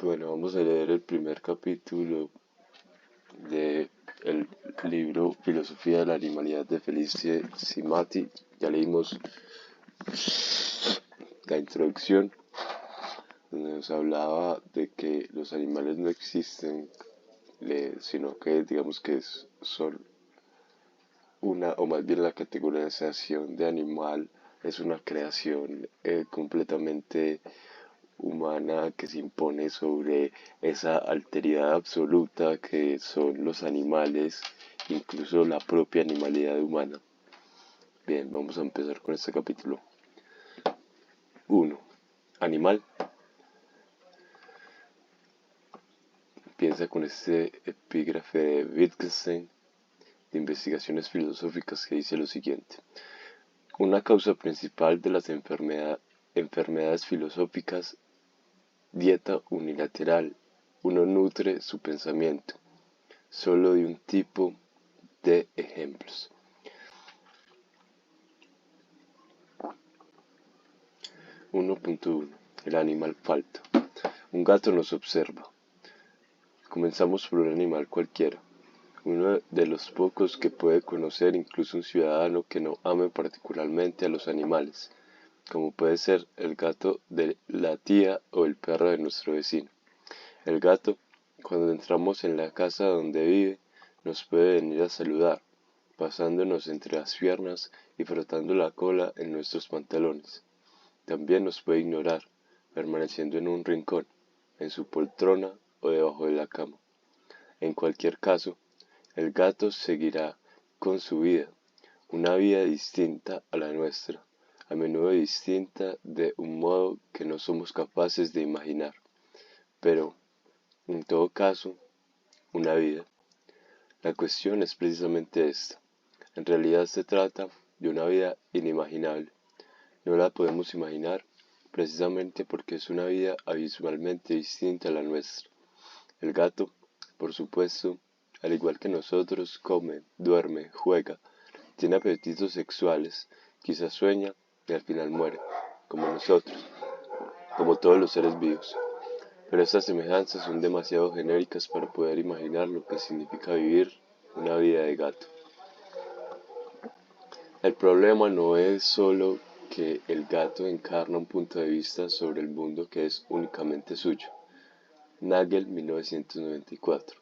Bueno, vamos a leer el primer capítulo de el libro Filosofía de la Animalidad de Felice Simati. Ya leímos la introducción, donde nos hablaba de que los animales no existen, sino que digamos que son una, o más bien la categorización de animal es una creación completamente humana que se impone sobre esa alteridad absoluta que son los animales, incluso la propia animalidad humana. Bien, vamos a empezar con este capítulo. 1. Animal. Piensa con este epígrafe de Wittgenstein de investigaciones filosóficas que dice lo siguiente. Una causa principal de las enfermedades filosóficas, dieta unilateral. Uno nutre su pensamiento solo de un tipo de ejemplos. 1.1. El animal falta. Un gato nos observa. Comenzamos por un animal cualquiera, uno de los pocos que puede conocer incluso un ciudadano que no ame particularmente a los animales, como puede ser el gato de la tía o el perro de nuestro vecino. El gato, cuando entramos en la casa donde vive, nos puede venir a saludar, pasándonos entre las piernas y frotando la cola en nuestros pantalones. También nos puede ignorar, permaneciendo en un rincón, en su poltrona o debajo de la cama. En cualquier caso, el gato seguirá con su vida, una vida distinta a la nuestra, a menudo distinta de un modo que no somos capaces de imaginar, pero, en todo caso, una vida. La cuestión es precisamente esta. En realidad se trata de una vida inimaginable. No la podemos imaginar precisamente porque es una vida abismalmente distinta a la nuestra. El gato, por supuesto, al igual que nosotros, come, duerme, juega, tiene apetitos sexuales, quizás sueña y al final muere, como nosotros, como todos los seres vivos. Pero estas semejanzas son demasiado genéricas para poder imaginar lo que significa vivir una vida de gato. El problema no es solo que el gato encarna un punto de vista sobre el mundo que es únicamente suyo. Nagel, 1994.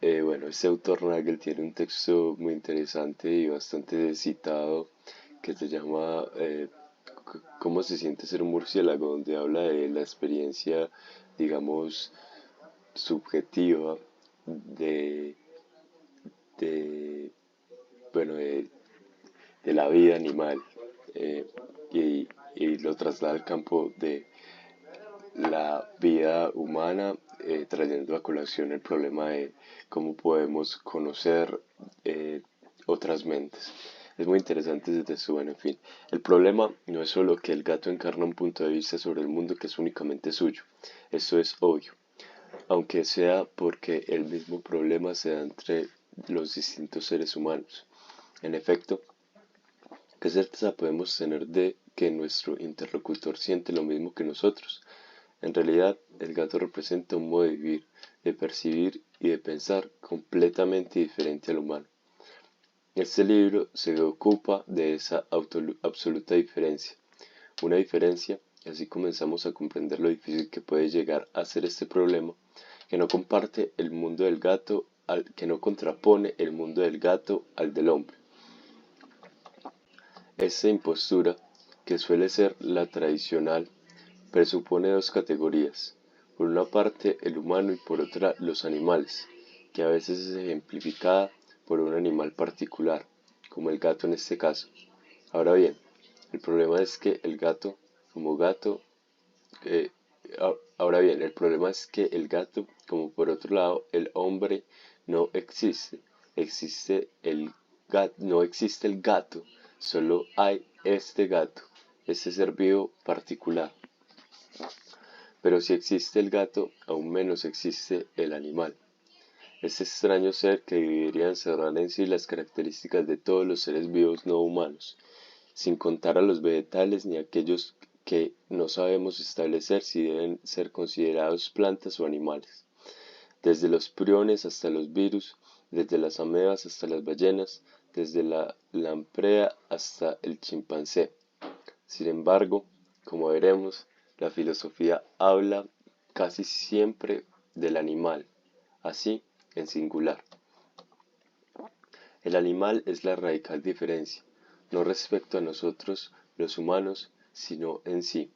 Este autor Nagel tiene un texto muy interesante y bastante citado que se llama ¿Cómo se siente ser un murciélago?, donde habla de la experiencia, digamos, subjetiva de, de, bueno, de la vida animal eh, y lo traslada al campo de la vida humana, trayendo a colación el problema de cómo podemos conocer otras mentes. Es muy interesante desde su en fin. El problema no es solo que el gato encarna un punto de vista sobre el mundo que es únicamente suyo. Esto es obvio, aunque sea porque el mismo problema se da entre los distintos seres humanos. En efecto, ¿qué certeza podemos tener de que nuestro interlocutor siente lo mismo que nosotros? En realidad, el gato representa un modo de vivir, de percibir y de pensar completamente diferente al humano. Este libro se ocupa de esa absoluta diferencia, una diferencia, y así comenzamos a comprender lo difícil que puede llegar a ser este problema, que no comparte el mundo del gato, que no contrapone el mundo del gato al del hombre. Esta impostura, que suele ser la tradicional, presupone dos categorías, por una parte el humano y por otra los animales, que a veces es ejemplificada por un animal particular, como el gato en este caso. Ahora bien, el problema es que el gato, como gato, eh, el problema es que el gato, como por otro lado el hombre, no existe. No existe el gato, solo hay este gato, este ser vivo particular. Pero si existe el gato, aún menos existe el animal. Este extraño ser que debería encerrar en sí las características de todos los seres vivos no humanos, sin contar a los vegetales ni a aquellos que no sabemos establecer si deben ser considerados plantas o animales. Desde los priones hasta los virus, desde las amebas hasta las ballenas, desde la lamprea hasta el chimpancé. Sin embargo, como veremos, la filosofía habla casi siempre del animal, así en singular. El animal es la radical diferencia, no respecto a nosotros los humanos, sino en sí.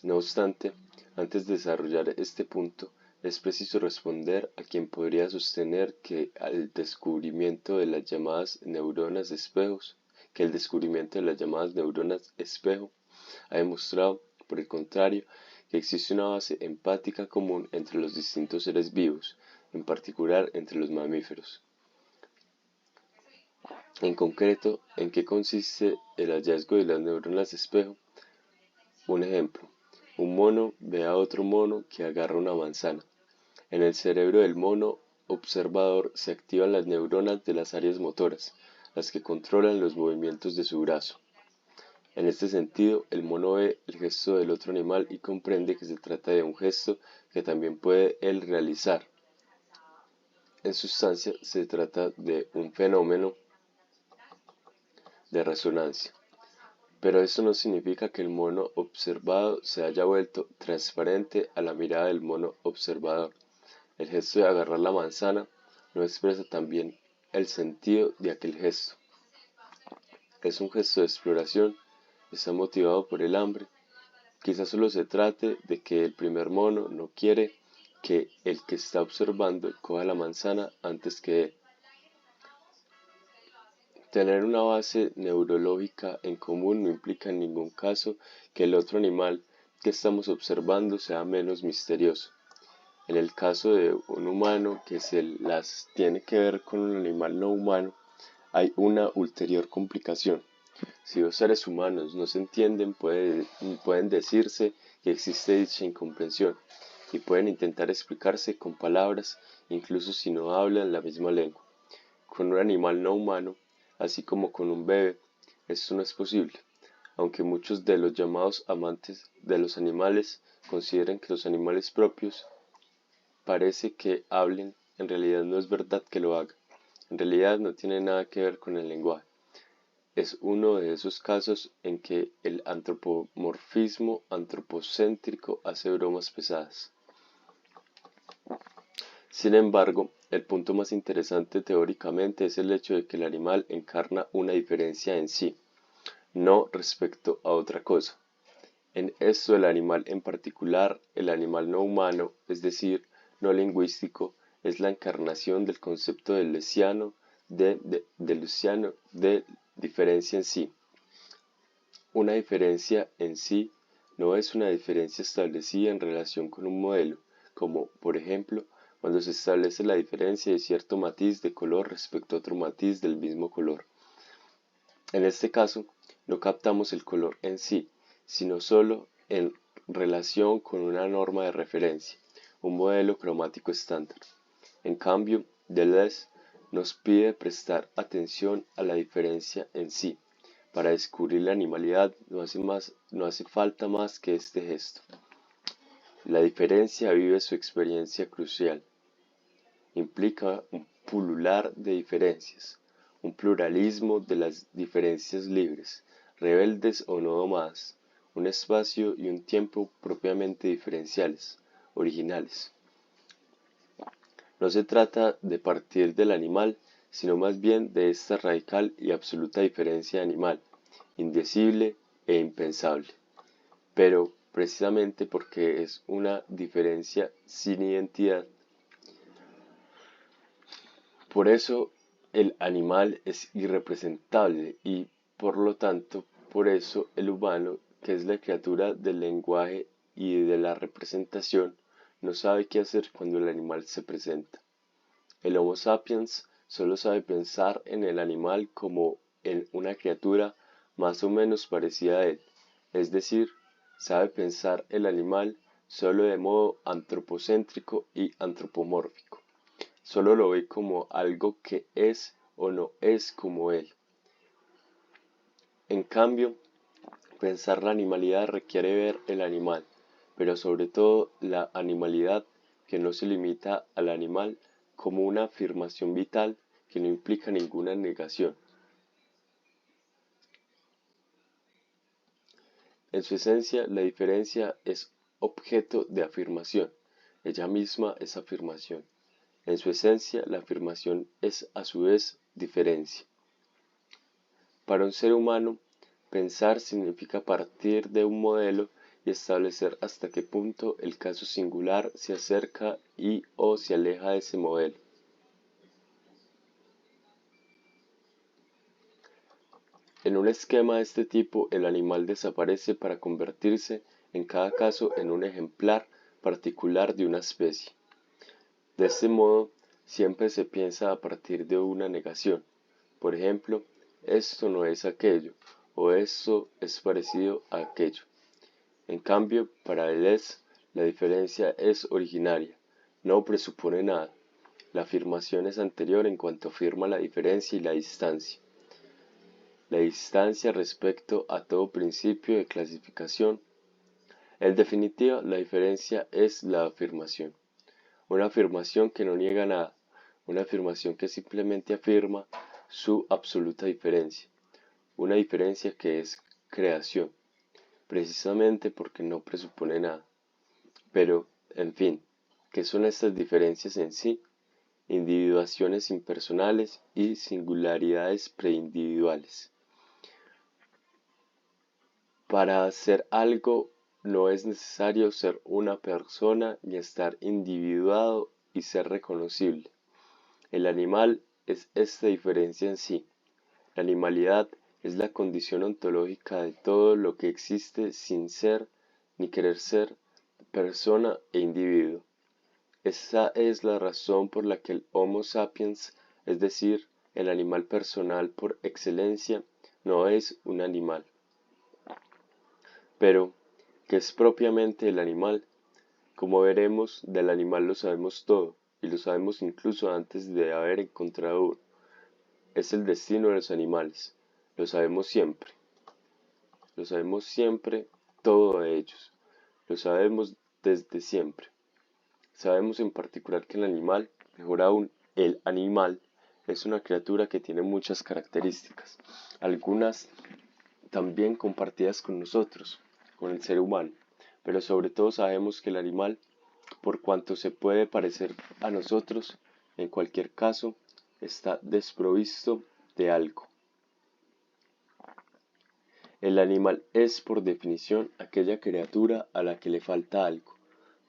No obstante, antes de desarrollar este punto, es preciso responder a quien podría sostener que el descubrimiento de las llamadas neuronas espejo ha demostrado, por el contrario, que existe una base empática común entre los distintos seres vivos, en particular entre los mamíferos. En concreto, ¿en qué consiste el hallazgo de las neuronas espejo? Un ejemplo. Un mono ve a otro mono que agarra una manzana. En el cerebro del mono observador se activan las neuronas de las áreas motoras, las que controlan los movimientos de su brazo. En este sentido, el mono ve el gesto del otro animal y comprende que se trata de un gesto que también puede él realizar. En sustancia, se trata de un fenómeno de resonancia. Pero esto no significa que el mono observado se haya vuelto transparente a la mirada del mono observador. El gesto de agarrar la manzana no expresa también el sentido de aquel gesto. Es un gesto de exploración, está motivado por el hambre. Quizás solo se trate de que el primer mono no quiere que el que está observando coja la manzana antes que él. Tener una base neurológica en común no implica en ningún caso que el otro animal que estamos observando sea menos misterioso. En el caso de un humano que se las tiene que ver con un animal no humano, hay una ulterior complicación. Si dos seres humanos no se entienden, pueden decirse que existe dicha incomprensión y pueden intentar explicarse con palabras, incluso si no hablan la misma lengua. Con un animal no humano, así como con un bebé, esto no es posible, aunque muchos de los llamados amantes de los animales consideran que los animales propios parece que hablen, en realidad no es verdad que lo hagan, en realidad no tiene nada que ver con el lenguaje. Es uno de esos casos en que el antropomorfismo antropocéntrico hace bromas pesadas. Sin embargo, el punto más interesante teóricamente es el hecho de que el animal encarna una diferencia en sí, no respecto a otra cosa. En esto el animal en particular, el animal no humano, es decir, no lingüístico, es la encarnación del concepto de Luciano de diferencia en sí. Una diferencia en sí no es una diferencia establecida en relación con un modelo, como, por ejemplo, cuando se establece la diferencia de cierto matiz de color respecto a otro matiz del mismo color. En este caso, no captamos el color en sí, sino solo en relación con una norma de referencia, un modelo cromático estándar. En cambio, Deleuze nos pide prestar atención a la diferencia en sí. Para descubrir la animalidad no hace falta más que este gesto. La diferencia vive su experiencia crucial. Implica un pulular de diferencias, un pluralismo de las diferencias libres, rebeldes o no domadas, un espacio y un tiempo propiamente diferenciales, originales. No se trata de partir del animal, sino más bien de esta radical y absoluta diferencia animal, indecible e impensable. Pero, precisamente porque es una diferencia sin identidad, por eso el animal es irrepresentable y, por lo tanto, por eso el humano, que es la criatura del lenguaje y de la representación, no sabe qué hacer cuando el animal se presenta. El Homo sapiens solo sabe pensar en el animal como en una criatura más o menos parecida a él, es decir, sabe pensar el animal solo de modo antropocéntrico y antropomórfico. Solo lo ve como algo que es o no es como él. En cambio, Pensar la animalidad requiere ver el animal, pero sobre todo la animalidad que no se limita al animal como una afirmación vital que no implica ninguna negación. En su esencia, la diferencia es objeto de afirmación. Ella misma es afirmación. En su esencia, la afirmación es a su vez diferencia. Para un ser humano, pensar significa partir de un modelo y establecer hasta qué punto el caso singular se acerca y o se aleja de ese modelo. En un esquema de este tipo, el animal desaparece para convertirse en cada caso en un ejemplar particular de una especie. De este modo, siempre se piensa a partir de una negación. Por ejemplo, esto no es aquello, o esto es parecido a aquello. En cambio, para Deleuze, la diferencia es originaria, no presupone nada. La afirmación es anterior en cuanto afirma la diferencia y la distancia. La distancia respecto a todo principio de clasificación. En definitiva, la diferencia es la afirmación. Una afirmación que no niega nada, una afirmación que simplemente afirma su absoluta diferencia, una diferencia que es creación, precisamente porque no presupone nada. Pero, en fin, ¿qué son estas diferencias en sí? Individuaciones impersonales y singularidades preindividuales. Para hacer algo no es necesario ser una persona ni estar individuado y ser reconocible. El animal es esta diferencia en sí. La animalidad es la condición ontológica de todo lo que existe sin ser ni querer ser persona e individuo. Esa es la razón por la que el Homo sapiens, es decir, el animal personal por excelencia, no es un animal. Pero, ¿qué es propiamente el animal? Como veremos, del animal lo sabemos todo, y lo sabemos incluso antes de haber encontrado uno. Es el destino de los animales, lo sabemos siempre todo de ellos, lo sabemos desde siempre. Sabemos en particular que el animal, mejor aún, el animal, es una criatura que tiene muchas características, algunas también compartidas con nosotros, con el ser humano, pero sobre todo sabemos que el animal, por cuanto se puede parecer a nosotros, en cualquier caso, está desprovisto de algo. El animal es, por definición, aquella criatura a la que le falta algo,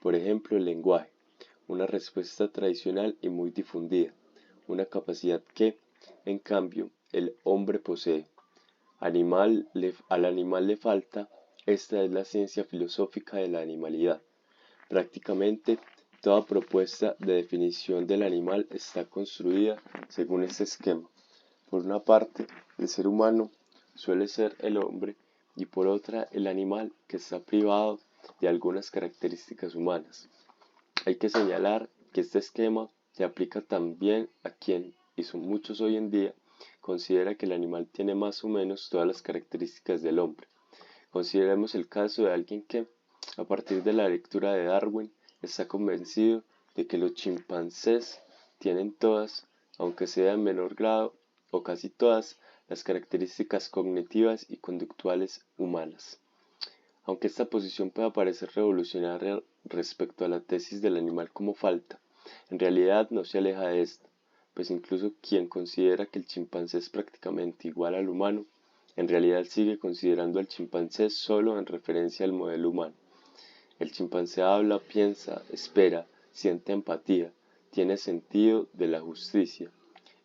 por ejemplo, el lenguaje, una respuesta tradicional y muy difundida, una capacidad que, en cambio, el hombre posee. Al animal le falta, esta es la ciencia filosófica de la animalidad. Prácticamente toda propuesta de definición del animal está construida según este esquema. Por una parte, el ser humano suele ser el hombre y por otra el animal que está privado de algunas características humanas. Hay que señalar que este esquema se aplica también a quien, y son muchos hoy en día, considera que el animal tiene más o menos todas las características del hombre. Consideremos el caso de alguien que, a partir de la lectura de Darwin, está convencido de que los chimpancés tienen todas, aunque sea en menor grado, o casi todas, las características cognitivas y conductuales humanas. Aunque esta posición pueda parecer revolucionaria respecto a la tesis del animal como falta, en realidad no se aleja de esta, pues incluso quien considera que el chimpancé es prácticamente igual al humano, en realidad sigue considerando al chimpancé solo en referencia al modelo humano. El chimpancé habla, piensa, espera, siente empatía, tiene sentido de la justicia.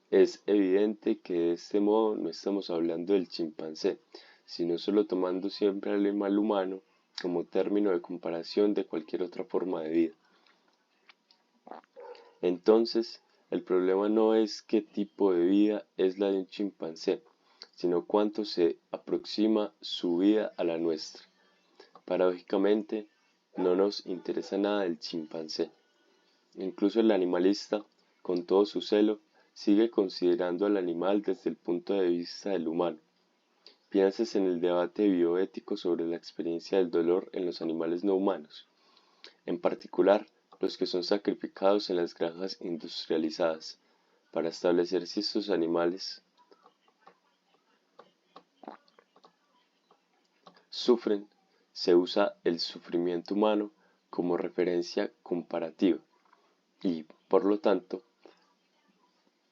Es evidente que de este modo no estamos hablando del chimpancé, sino solo tomando siempre al animal humano como término de comparación de cualquier otra forma de vida. Entonces, el problema no es qué tipo de vida es la de un chimpancé, sino cuánto se aproxima su vida a la nuestra. Paradójicamente, no nos interesa nada el chimpancé. Incluso el animalista, con todo su celo, sigue considerando al animal desde el punto de vista del humano. Piensas en el debate bioético sobre la experiencia del dolor en los animales no humanos, en particular los que son sacrificados en las granjas industrializadas, para establecer si estos animales sufren. Se usa el sufrimiento humano como referencia comparativa y, por lo tanto,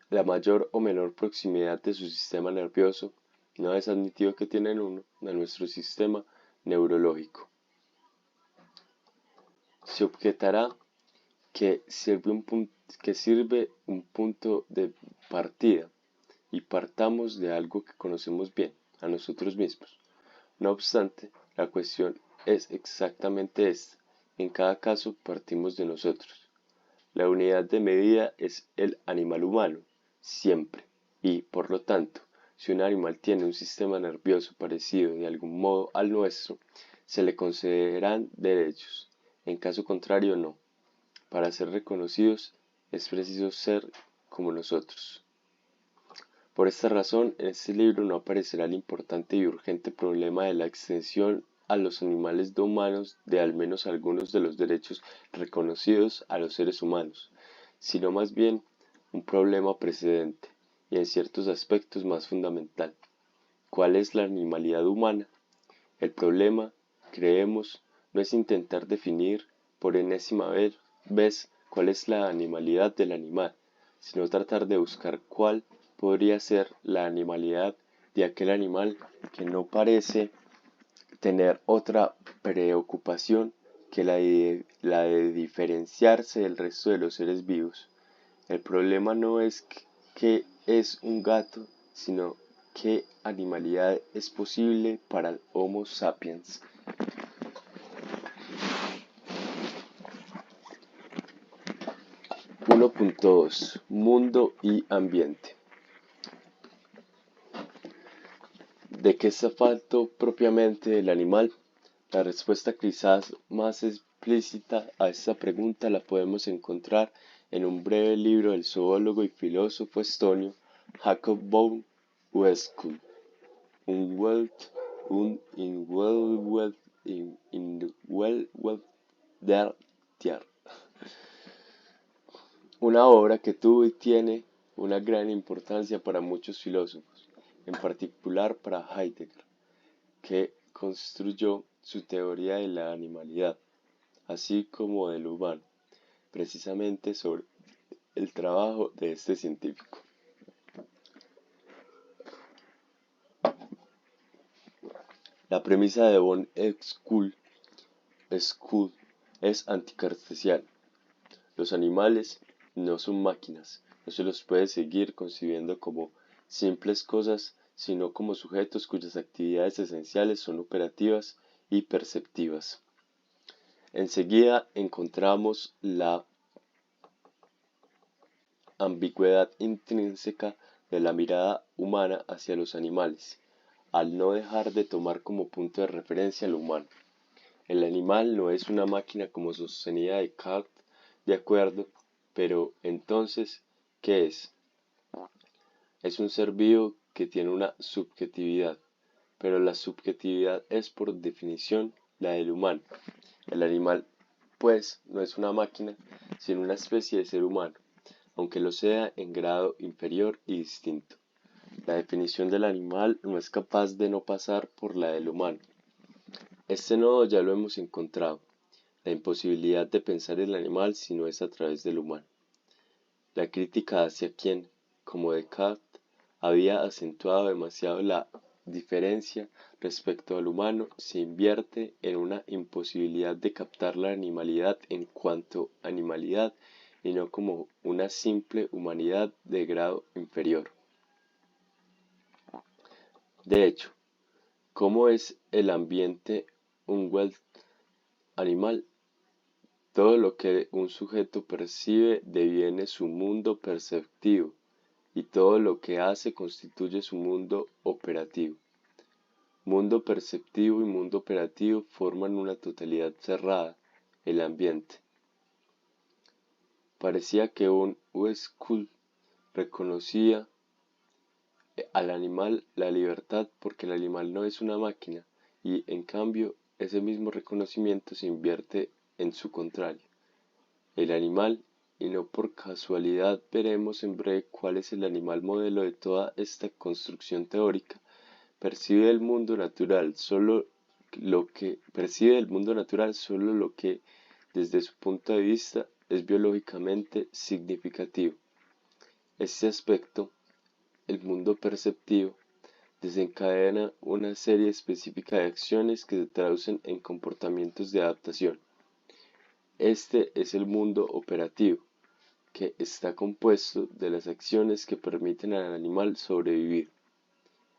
la mayor o menor proximidad de su sistema nervioso no es admitido que tienen uno a nuestro sistema neurológico. Se objetará que sirve un punto de partida y partamos de algo que conocemos bien, a nosotros mismos. No obstante, la cuestión es exactamente esta. En cada caso partimos de nosotros. La unidad de medida es el animal humano, siempre, y, por lo tanto, si un animal tiene un sistema nervioso parecido de algún modo al nuestro, se le concederán derechos, en caso contrario no. Para ser reconocidos es preciso ser como nosotros. Por esta razón, en este libro no aparecerá el importante y urgente problema de la extensión a los animales no humanos de al menos algunos de los derechos reconocidos a los seres humanos, sino más bien un problema precedente y en ciertos aspectos más fundamental. ¿Cuál es la animalidad humana? El problema, creemos, no es intentar definir por enésima vez cuál es la animalidad del animal, sino tratar de buscar cuál podría ser la animalidad de aquel animal que no parece tener otra preocupación que la de diferenciarse del resto de los seres vivos. El problema no es qué es un gato, sino qué animalidad es posible para el Homo sapiens. 1.2 Mundo y ambiente. ¿De qué está falto propiamente el animal? La respuesta quizás más explícita a esta pregunta la podemos encontrar en un breve libro del zoólogo y filósofo estonio Jacob von Uexküll, Unwelt der Tier. Una obra que tuvo y tiene una gran importancia para muchos filósofos, en particular para Heidegger, que construyó su teoría de la animalidad, así como del humano, precisamente sobre el trabajo de este científico. La premisa de von Uexküll es anticartesiana. Los animales no son máquinas, no se los puede seguir concibiendo como simples cosas, sino como sujetos cuyas actividades esenciales son operativas y perceptivas. Enseguida encontramos la ambigüedad intrínseca de la mirada humana hacia los animales, al no dejar de tomar como punto de referencia al humano. El animal no es una máquina como sostenía Descartes, de acuerdo, pero entonces, ¿qué es? Es un ser vivo que tiene una subjetividad, pero la subjetividad es por definición la del humano. El animal, pues, no es una máquina, sino una especie de ser humano, aunque lo sea en grado inferior y distinto. La definición del animal no es capaz de no pasar por la del humano. Este nodo ya lo hemos encontrado, la imposibilidad de pensar el animal si no es a través del humano. La crítica hacia quien, como Descartes, había acentuado demasiado la diferencia respecto al humano se invierte en una imposibilidad de captar la animalidad en cuanto animalidad y no como una simple humanidad de grado inferior. De hecho, ¿cómo es el ambiente un animal? Todo lo que un sujeto percibe deviene su mundo perceptivo y todo lo que hace constituye su mundo operativo. Mundo perceptivo y mundo operativo forman una totalidad cerrada, el ambiente. Parecía que von Uexküll reconocía al animal la libertad porque el animal no es una máquina y en cambio ese mismo reconocimiento se invierte en su contrario, el animal, y no por casualidad veremos en breve cuál es el animal modelo de toda esta construcción teórica, percibe el mundo natural solo solo lo que desde su punto de vista es biológicamente significativo. Este aspecto, el mundo perceptivo, desencadena una serie específica de acciones que se traducen en comportamientos de adaptación. Este es el mundo operativo, que está compuesto de las acciones que permiten al animal sobrevivir.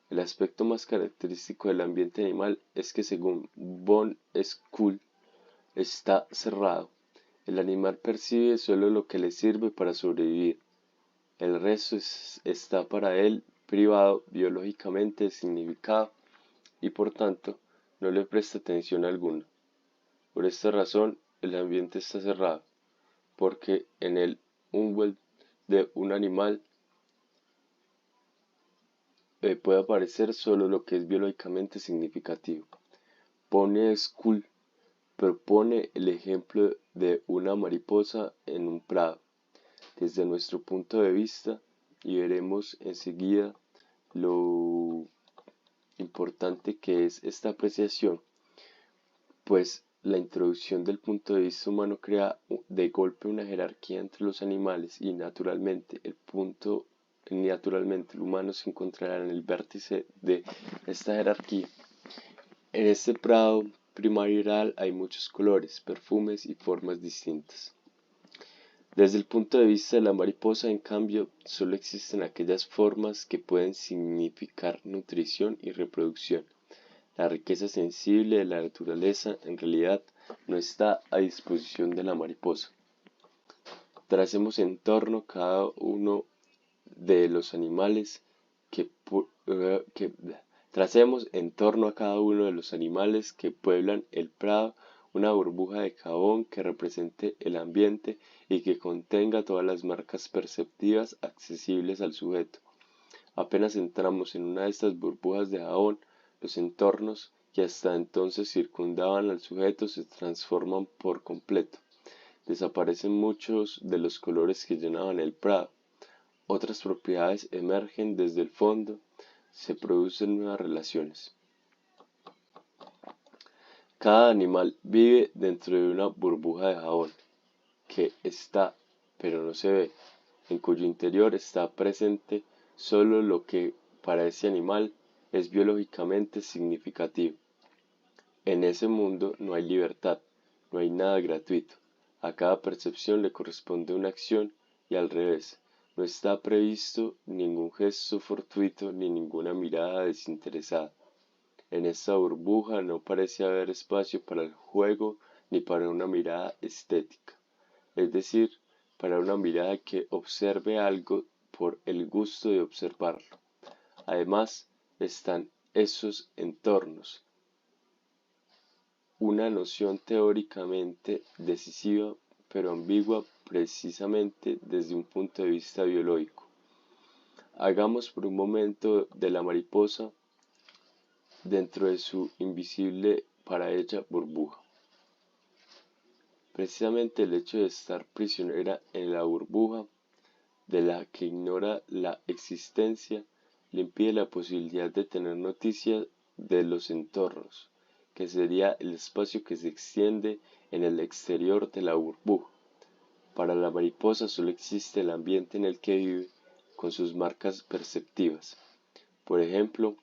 El aspecto más característico del ambiente animal es que, según von Schull, está cerrado. El animal percibe solo lo que le sirve para sobrevivir. El resto está para él privado biológicamente de significado y por tanto no le presta atención alguna. Por esta razón, el ambiente está cerrado, porque en el umwelt de un animal puede aparecer solo lo que es biológicamente significativo. Von Schull propone el ejemplo de una mariposa en un prado, desde nuestro punto de vista, y veremos enseguida lo importante que es esta apreciación, pues la introducción del punto de vista humano crea de golpe una jerarquía entre los animales y naturalmente el humano se encontrará en el vértice de esta jerarquía. En este prado primaveral hay muchos colores, perfumes y formas distintas. Desde el punto de vista de la mariposa, en cambio, solo existen aquellas formas que pueden significar nutrición y reproducción. La riqueza sensible de la naturaleza, en realidad, no está a disposición de la mariposa. Tracemos en torno cada uno de los animales Tracemos en torno a cada uno de los animales que pueblan el prado una burbuja de jabón que represente el ambiente y que contenga todas las marcas perceptivas accesibles al sujeto. Apenas entramos en una de estas burbujas de jabón, los entornos que hasta entonces circundaban al sujeto se transforman por completo. Desaparecen muchos de los colores que llenaban el prado. Otras propiedades emergen desde el fondo, se producen nuevas relaciones. Cada animal vive dentro de una burbuja de jabón, que está, pero no se ve, en cuyo interior está presente solo lo que para ese animal es biológicamente significativo. En ese mundo no hay libertad, no hay nada gratuito. A cada percepción le corresponde una acción y al revés. No está previsto ningún gesto fortuito ni ninguna mirada desinteresada. En esta burbuja no parece haber espacio para el juego ni para una mirada estética, es decir, para una mirada que observe algo por el gusto de observarlo. Además, están esos entornos, una noción teóricamente decisiva pero ambigua precisamente desde un punto de vista biológico. Hagamos por un momento de la mariposa dentro de su invisible para ella burbuja. Precisamente el hecho de estar prisionera en la burbuja de la que ignora la existencia le impide la posibilidad de tener noticia de los entornos, que sería el espacio que se extiende en el exterior de la burbuja. Para la mariposa solo existe el ambiente en el que vive con sus marcas perceptivas. Por ejemplo,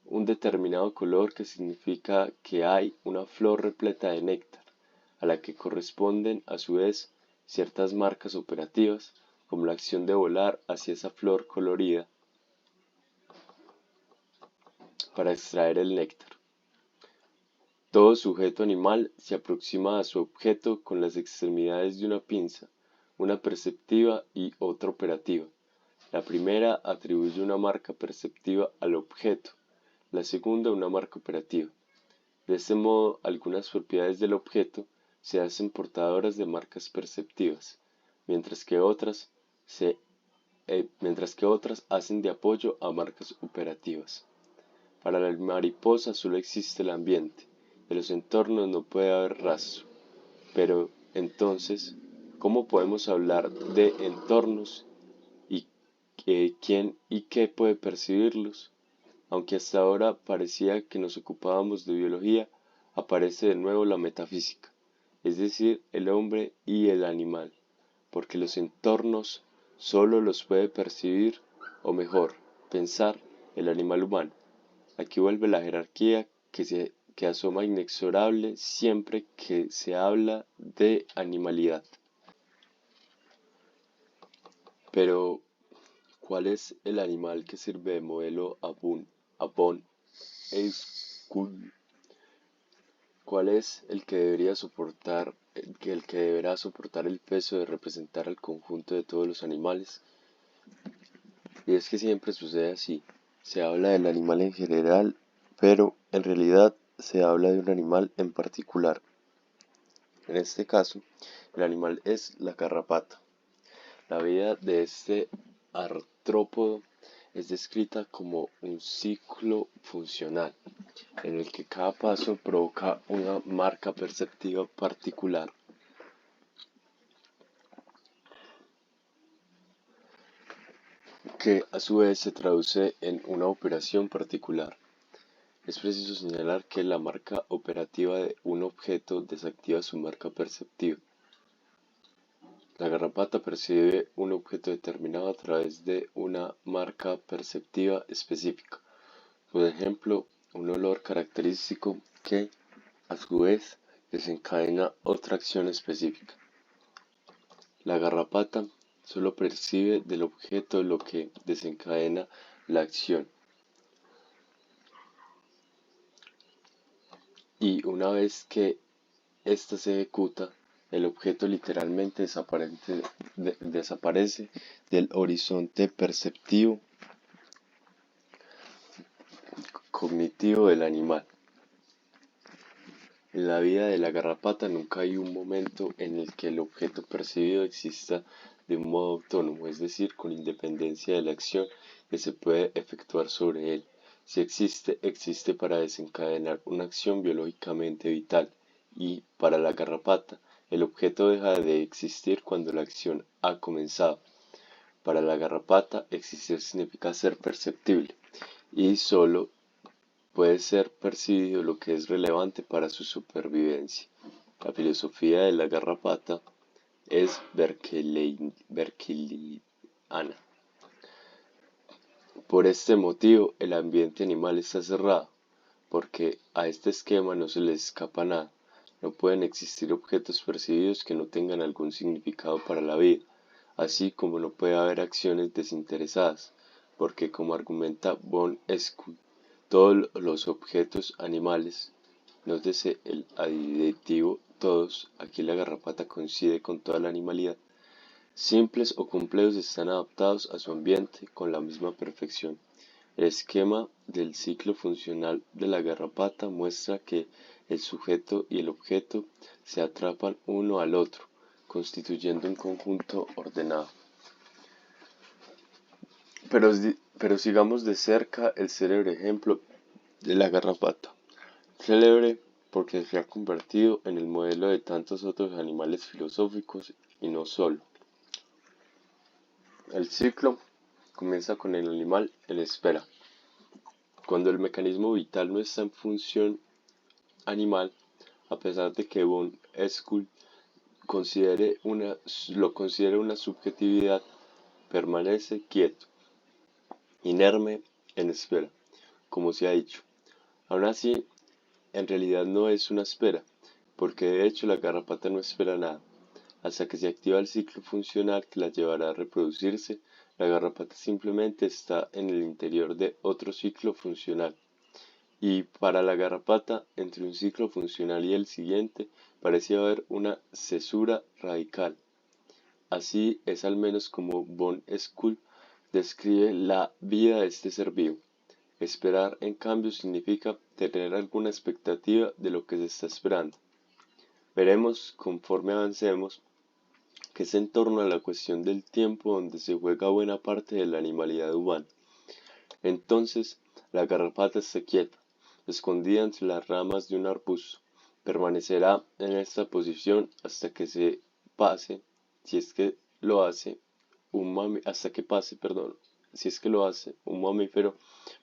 un determinado color que significa que hay una flor repleta de néctar, a la que corresponden a su vez ciertas marcas operativas, como la acción de volar hacia esa flor colorida para extraer el néctar. Todo sujeto animal se aproxima a su objeto con las extremidades de una pinza, una perceptiva y otra operativa. La primera atribuye una marca perceptiva al objeto, la segunda una marca operativa. De este modo, algunas propiedades del objeto se hacen portadoras de marcas perceptivas, mientras que otras se mientras que otras hacen de apoyo a marcas operativas. Para la mariposa solo existe el ambiente, de los entornos no puede haber rastro. Pero entonces, ¿cómo podemos hablar de entornos y quién y qué puede percibirlos? Aunque hasta ahora parecía que nos ocupábamos de biología, aparece de nuevo la metafísica, es decir, el hombre y el animal, porque los entornos solo los puede percibir, o mejor, pensar, el animal humano. Aquí vuelve la jerarquía que asoma inexorable siempre que se habla de animalidad. Pero, ¿cuál es el animal que sirve de modelo a von Euskul? ¿Cuál es el que deberá soportar el peso de representar al conjunto de todos los animales? Y es que siempre sucede así. Se habla del animal en general, pero en realidad se habla de un animal en particular. En este caso, el animal es la garrapata. La vida de este artrópodo es descrita como un ciclo funcional, en el que cada paso provoca una marca perceptiva particular. Que a su vez se traduce en una operación particular. Es preciso señalar que la marca operativa de un objeto desactiva su marca perceptiva. La garrapata percibe un objeto determinado a través de una marca perceptiva específica, por ejemplo, un olor característico que, a su vez, desencadena otra acción específica. La garrapata solo percibe del objeto lo que desencadena la acción. Y una vez que ésta se ejecuta, el objeto literalmente desaparece del horizonte perceptivo cognitivo del animal. En la vida de la garrapata nunca hay un momento en el que el objeto percibido exista de un modo autónomo, es decir, con independencia de la acción que se puede efectuar sobre él. Si existe, existe para desencadenar una acción biológicamente vital, y, para la garrapata, el objeto deja de existir cuando la acción ha comenzado. Para la garrapata, existir significa ser perceptible, y solo puede ser percibido lo que es relevante para su supervivencia. La filosofía de la garrapata es berkeleyana. Por este motivo, el ambiente animal está cerrado, porque a este esquema no se le escapa nada. No pueden existir objetos percibidos que no tengan algún significado para la vida, así como no puede haber acciones desinteresadas, porque, como argumenta von Euskul, todos los objetos animales, nótese el aditivo todos, aquí la garrapata coincide con toda la animalidad, simples o complejos, están adaptados a su ambiente con la misma perfección. El esquema del ciclo funcional de la garrapata muestra que el sujeto y el objeto se atrapan uno al otro, constituyendo un conjunto ordenado. Pero sigamos de cerca el célebre ejemplo de la garrapata. Célebre porque se ha convertido en el modelo de tantos otros animales filosóficos y no solo. El ciclo comienza con el animal en espera. Cuando el mecanismo vital no está en función animal, a pesar de que von Euskul lo considere una subjetividad, permanece quieto, inerme, en espera, como se ha dicho. Aún así, en realidad no es una espera, porque de hecho la garrapata no espera nada. Hasta que se activa el ciclo funcional que la llevará a reproducirse, la garrapata simplemente está en el interior de otro ciclo funcional. Y para la garrapata, entre un ciclo funcional y el siguiente, parecía haber una cesura radical. Así es al menos como von Euskul describe la vida de este ser vivo. Esperar, en cambio, significa tener alguna expectativa de lo que se está esperando. Veremos, conforme avancemos, que es en torno a la cuestión del tiempo donde se juega buena parte de la animalidad humana. Entonces, la garrapata está quieta, escondida entre las ramas de un arbusto. Permanecerá en esta posición hasta que se pase, si es que lo hace, hasta que pase, perdón, si es que lo hace un mamífero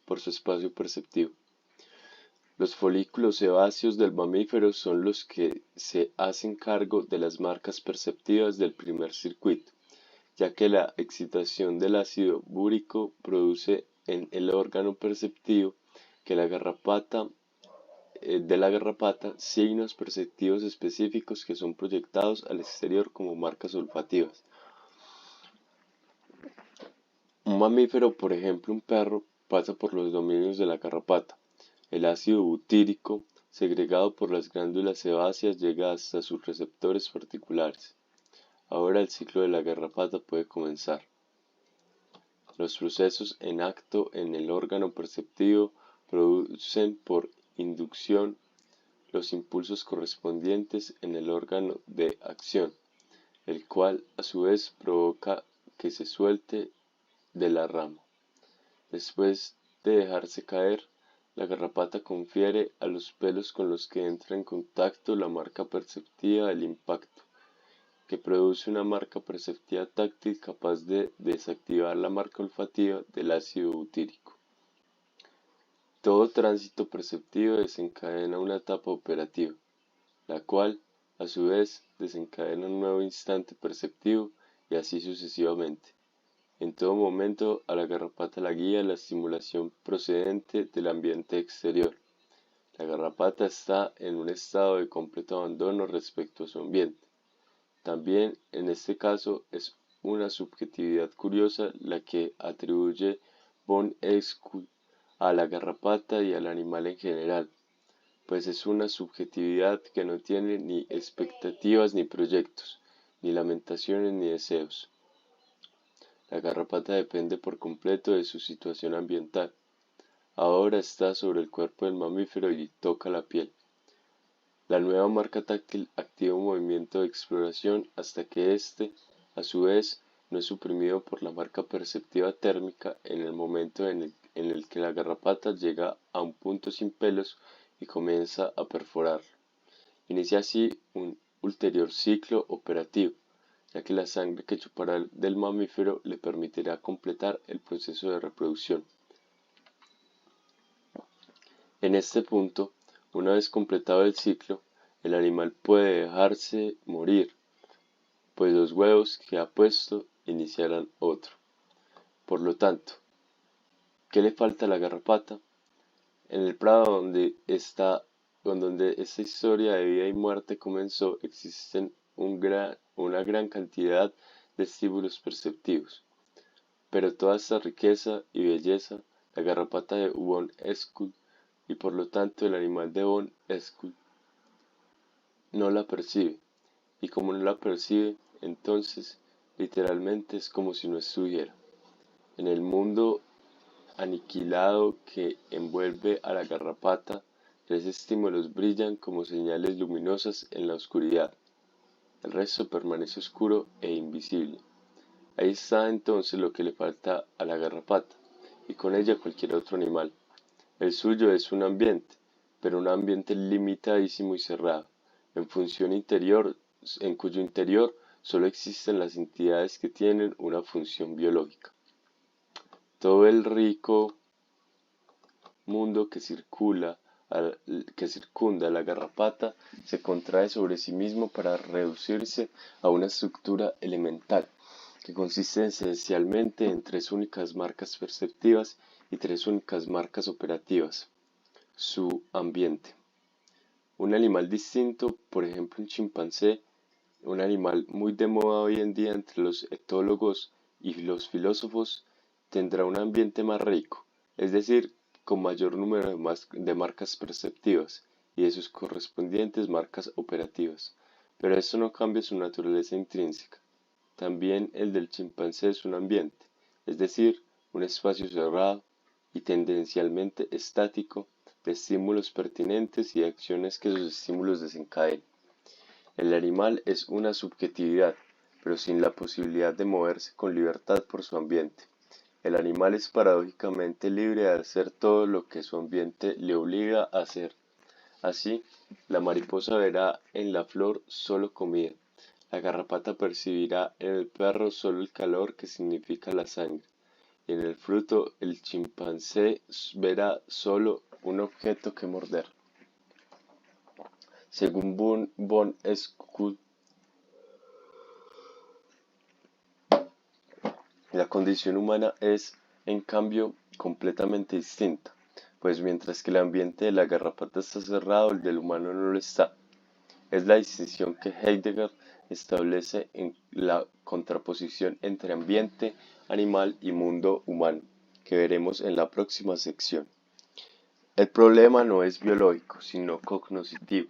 por su espacio perceptivo. Los folículos sebáceos del mamífero son los que se hacen cargo de las marcas perceptivas del primer circuito, ya que la excitación del ácido búrico produce en el órgano perceptivo de la garrapata signos perceptivos específicos que son proyectados al exterior como marcas olfativas. Un mamífero, por ejemplo un perro, pasa por los dominios de la garrapata. El ácido butírico, segregado por las glándulas sebáceas, llega hasta sus receptores particulares. Ahora el ciclo de la garrapata puede comenzar. Los procesos en acto en el órgano perceptivo producen por inducción los impulsos correspondientes en el órgano de acción, el cual a su vez provoca que se suelte de la rama. Después de dejarse caer, la garrapata confiere a los pelos con los que entra en contacto la marca perceptiva del impacto, que produce una marca perceptiva táctil capaz de desactivar la marca olfativa del ácido butírico. Todo tránsito perceptivo desencadena una etapa operativa, la cual, a su vez, desencadena un nuevo instante perceptivo y así sucesivamente. En todo momento a la garrapata la guía la estimulación procedente del ambiente exterior. La garrapata está en un estado de completo abandono respecto a su ambiente. También en este caso es una subjetividad curiosa la que atribuye von Esquel a la garrapata y al animal en general, pues es una subjetividad que no tiene ni expectativas ni proyectos, ni lamentaciones ni deseos. La garrapata depende por completo de su situación ambiental. Ahora está sobre el cuerpo del mamífero y toca la piel. La nueva marca táctil activa un movimiento de exploración hasta que éste, a su vez, no es suprimido por la marca perceptiva térmica en el momento en el que la garrapata llega a un punto sin pelos y comienza a perforarlo. Inicia así un ulterior ciclo operativo, ya que la sangre que chupará del mamífero le permitirá completar el proceso de reproducción. En este punto, una vez completado el ciclo, el animal puede dejarse morir, pues los huevos que ha puesto iniciarán otro. Por lo tanto, ¿qué le falta a la garrapata? En el prado donde esta historia de vida y muerte comenzó, existen una gran cantidad de estímulos perceptivos, pero toda esta riqueza y belleza, la garrapata de von Esquel y por lo tanto el animal de von Esquel no la percibe, y como no la percibe, entonces literalmente es como si no estuviera. En el mundo aniquilado que envuelve a la garrapata, tres estímulos brillan como señales luminosas en la oscuridad. El resto permanece oscuro e invisible. Ahí está entonces lo que le falta a la garrapata, y con ella cualquier otro animal. El suyo es un ambiente, pero un ambiente limitadísimo y cerrado, en cuyo interior solo existen las entidades que tienen una función biológica. Todo el rico mundo que circunda a la garrapata se contrae sobre sí mismo para reducirse a una estructura elemental, que consiste esencialmente en tres únicas marcas perceptivas y tres únicas marcas operativas. Su ambiente. Un animal distinto, por ejemplo un chimpancé, un animal muy de moda hoy en día entre los etólogos y los filósofos, tendrá un ambiente más rico, es decir, con mayor número de marcas perceptivas y de sus correspondientes marcas operativas, pero esto no cambia su naturaleza intrínseca. También el del chimpancé es un ambiente, es decir, un espacio cerrado y tendencialmente estático de estímulos pertinentes y de acciones que esos estímulos desencadenen. El animal es una subjetividad, pero sin la posibilidad de moverse con libertad por su ambiente. El animal es paradójicamente libre de hacer todo lo que su ambiente le obliga a hacer. Así, la mariposa verá en la flor solo comida, la garrapata percibirá en el perro solo el calor que significa la sangre, y en el fruto el chimpancé verá solo un objeto que morder. Según von Esquel, la condición humana es, en cambio, completamente distinta, pues mientras que el ambiente de la garrapata está cerrado, el del humano no lo está. Es la distinción que Heidegger establece en la contraposición entre ambiente animal y mundo humano, que veremos en la próxima sección. El problema no es biológico, sino cognoscitivo.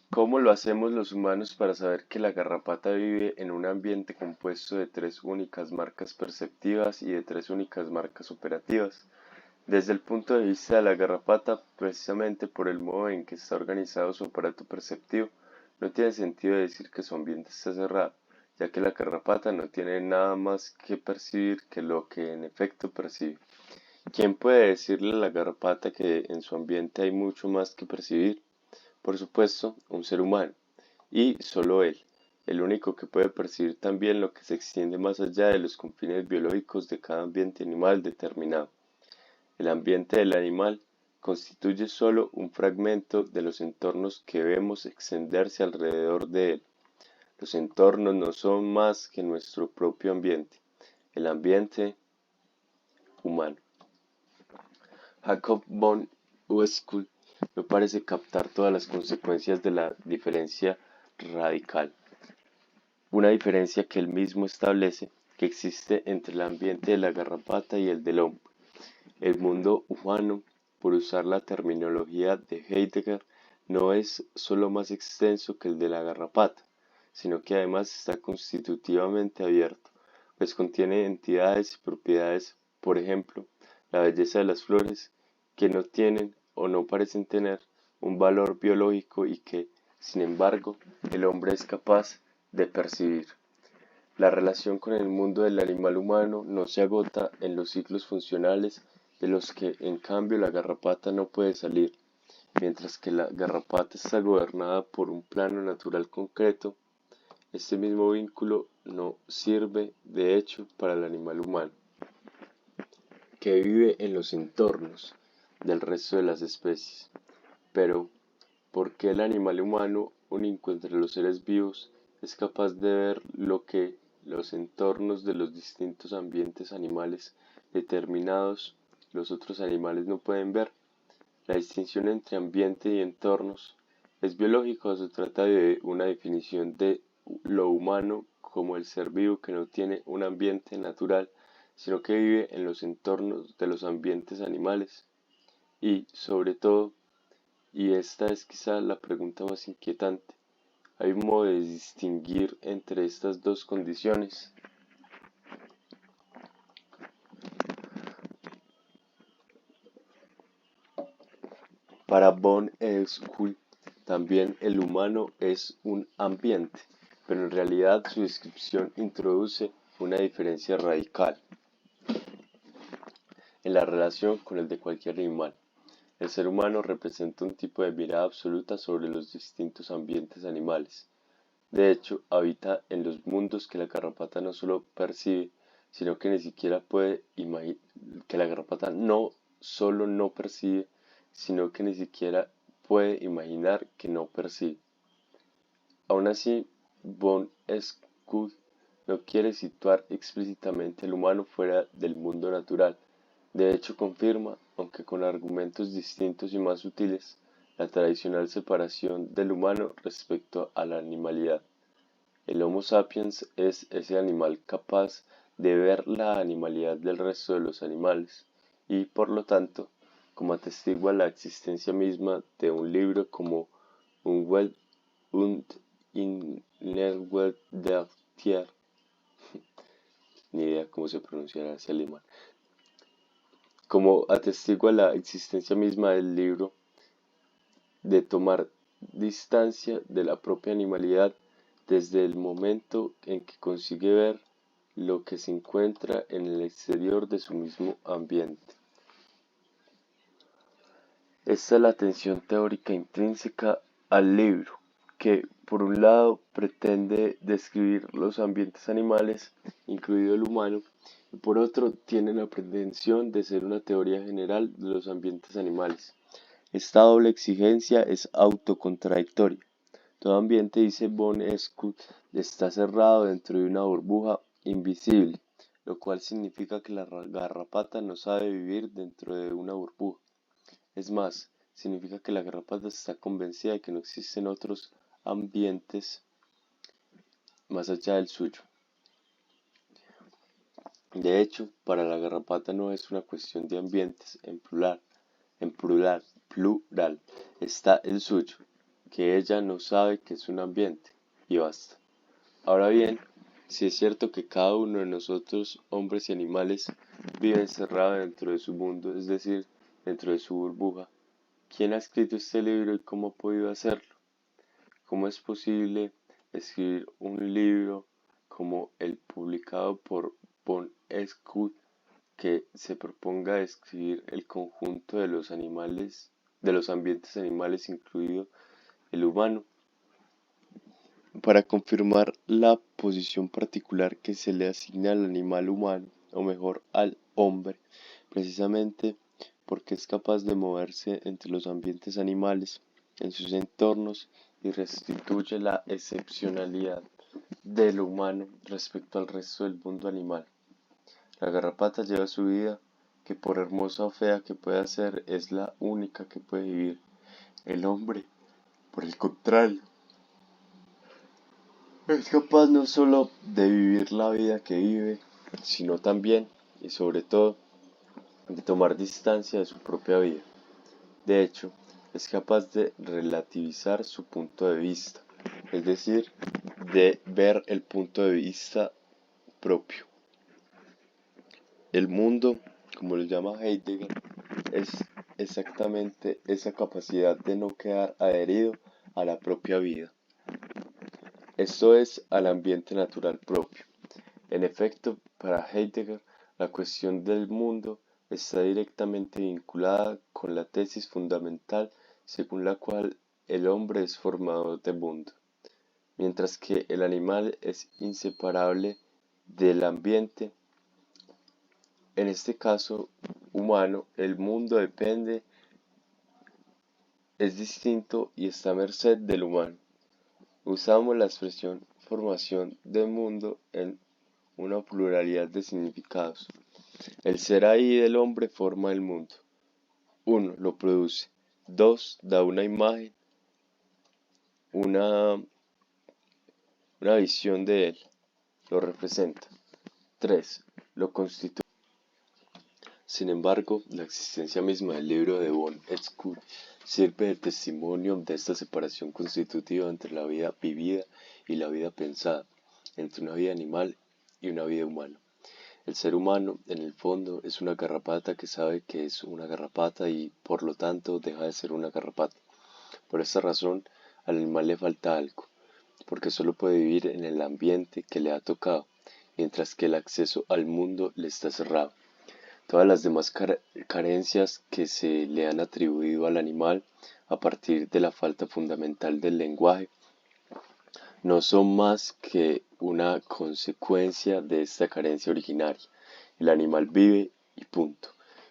¿Cómo lo hacemos los humanos para saber que la garrapata vive en un ambiente compuesto de 3 únicas marcas perceptivas y de 3 únicas marcas operativas? Desde el punto de vista de la garrapata, precisamente por el modo en que está organizado su aparato perceptivo, no tiene sentido decir que su ambiente está cerrado, ya que la garrapata no tiene nada más que percibir que lo que en efecto percibe. ¿Quién puede decirle a la garrapata que en su ambiente hay mucho más que percibir? Por supuesto, un ser humano, y solo él, el único que puede percibir también lo que se extiende más allá de los confines biológicos de cada ambiente animal determinado. El ambiente del animal constituye solo un fragmento de los entornos que vemos extenderse alrededor de él. Los entornos no son más que nuestro propio ambiente, el ambiente humano. Jacob von Uesquel no parece captar todas las consecuencias de la diferencia radical, una diferencia que él mismo establece que existe entre el ambiente de la garrapata y el del hombre. El mundo humano, por usar la terminología de Heidegger, no es solo más extenso que el de la garrapata, sino que además está constitutivamente abierto, pues contiene entidades y propiedades, por ejemplo, la belleza de las flores, que no tienen o no parecen tener un valor biológico y que, sin embargo, el hombre es capaz de percibir. La relación con el mundo del animal humano no se agota en los ciclos funcionales de los que en cambio la garrapata no puede salir. Mientras que la garrapata está gobernada por un plano natural concreto, este mismo vínculo no sirve de hecho para el animal humano, que vive en los entornos del resto de las especies. Pero, ¿por qué el animal humano, único entre los seres vivos, es capaz de ver lo que los entornos de los distintos ambientes animales determinados los otros animales no pueden ver? La distinción entre ambiente y entornos es biológica o se trata de una definición de lo humano como el ser vivo que no tiene un ambiente natural, sino que vive en los entornos de los ambientes animales. Y, sobre todo, y esta es quizá la pregunta más inquietante, ¿hay un modo de distinguir entre estas dos condiciones? Para von Esquel, también el humano es un ambiente, pero en realidad su descripción introduce una diferencia radical en la relación con el de cualquier animal. El ser humano representa un tipo de mirada absoluta sobre los distintos ambientes animales. De hecho, habita en los mundos que la garrapata no solo percibe, sino que ni siquiera puede imaginar, que la garrapata no solo no percibe, sino que ni siquiera puede imaginar que no percibe. Aun así, von Esquel no quiere situar explícitamente al humano fuera del mundo natural. De hecho, confirma, aunque con argumentos distintos y más sutiles, la tradicional separación del humano respecto a la animalidad. El Homo sapiens es ese animal capaz de ver la animalidad del resto de los animales y, por lo tanto, como atestigua la existencia misma de un libro como Umwelt und Innerwelt der Tiere, ni idea cómo se pronunciará ese alemán, como atestigua la existencia misma del libro, de tomar distancia de la propia animalidad, desde el momento en que consigue ver lo que se encuentra en el exterior de su mismo ambiente. Esta es la tensión teórica intrínseca al libro, que por un lado pretende describir los ambientes animales, incluido el humano, y por otro tiene la pretensión de ser una teoría general de los ambientes animales. Esta doble exigencia es autocontradictoria. Todo ambiente, dice von Escud, está cerrado dentro de una burbuja invisible, lo cual significa que la garrapata no sabe vivir dentro de una burbuja. Es más, significa que la garrapata está convencida de que no existen otros ambientes más allá del suyo. De hecho, para la garrapata no es una cuestión de ambientes en plural, está el suyo, que ella no sabe que es un ambiente, y basta. Ahora bien, si es cierto que cada uno de nosotros, hombres y animales, vive encerrado dentro de su mundo, es decir, dentro de su burbuja, ¿quién ha escrito este libro y cómo ha podido hacerlo? ¿Cómo es posible escribir un libro como el publicado por von Escud que se proponga describir el conjunto de los animales, de los ambientes animales, incluido el humano, para confirmar la posición particular que se le asigna al animal humano, o mejor, al hombre, precisamente porque es capaz de moverse entre los ambientes animales, en sus entornos, y restituye la excepcionalidad del humano respecto al resto del mundo animal. La garrapata lleva su vida, que por hermosa o fea que pueda ser, es la única que puede vivir. El hombre, por el contrario, es capaz no solo de vivir la vida que vive, sino también, y sobre todo, de tomar distancia de su propia vida. De hecho, es capaz de relativizar su punto de vista, es decir, de ver el punto de vista propio. El mundo, como lo llama Heidegger, es exactamente esa capacidad de no quedar adherido a la propia vida. Esto es, al ambiente natural propio. En efecto, para Heidegger, la cuestión del mundo está directamente vinculada con la tesis fundamental según la cual el hombre es formador de mundo, mientras que el animal es inseparable del ambiente. En este caso humano, el mundo es distinto y está a merced del humano. Usamos la expresión formación del mundo en una pluralidad de significados. El ser ahí del hombre forma el mundo. 1. Lo produce. 2. Da una imagen, una visión de él. Lo representa. 3. Lo constituye. Sin embargo, la existencia misma del libro de von Escud sirve de testimonio de esta separación constitutiva entre la vida vivida y la vida pensada, entre una vida animal y una vida humana. El ser humano, en el fondo, es una garrapata que sabe que es una garrapata y, por lo tanto, deja de ser una garrapata. Por esta razón, al animal le falta algo, porque solo puede vivir en el ambiente que le ha tocado, mientras que el acceso al mundo le está cerrado. Todas las demás carencias que se le han atribuido al animal a partir de la falta fundamental del lenguaje no son más que una consecuencia de esta carencia originaria. El animal vive y punto,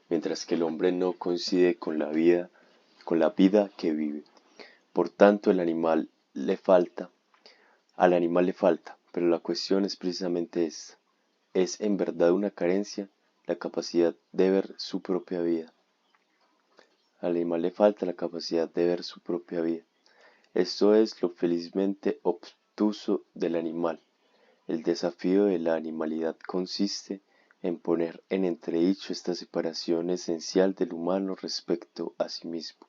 mientras que el hombre no coincide con la vida que vive. Por tanto, al animal le falta, pero la cuestión es precisamente esta. ¿Es en verdad una carencia la capacidad de ver su propia vida? Al animal le falta la capacidad de ver su propia vida. Esto es lo felizmente obtuso del animal. El desafío de la animalidad consiste en poner en entredicho esta separación esencial del humano respecto a sí mismo.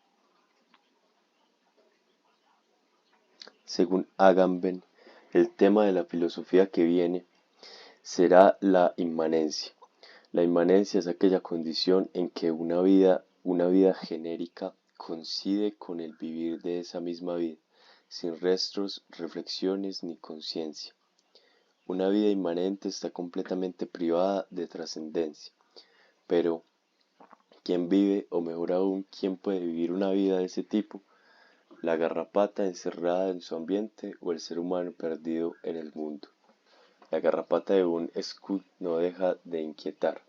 Según Agamben, el tema de la filosofía que viene será la inmanencia. La inmanencia es aquella condición en que una vida genérica coincide con el vivir de esa misma vida, sin restos, reflexiones ni conciencia. Una vida inmanente está completamente privada de trascendencia, pero ¿quién vive, o mejor aún, quién puede vivir una vida de ese tipo? ¿La garrapata encerrada en su ambiente o el ser humano perdido en el mundo? La garrapata de un Scud no deja de inquietar.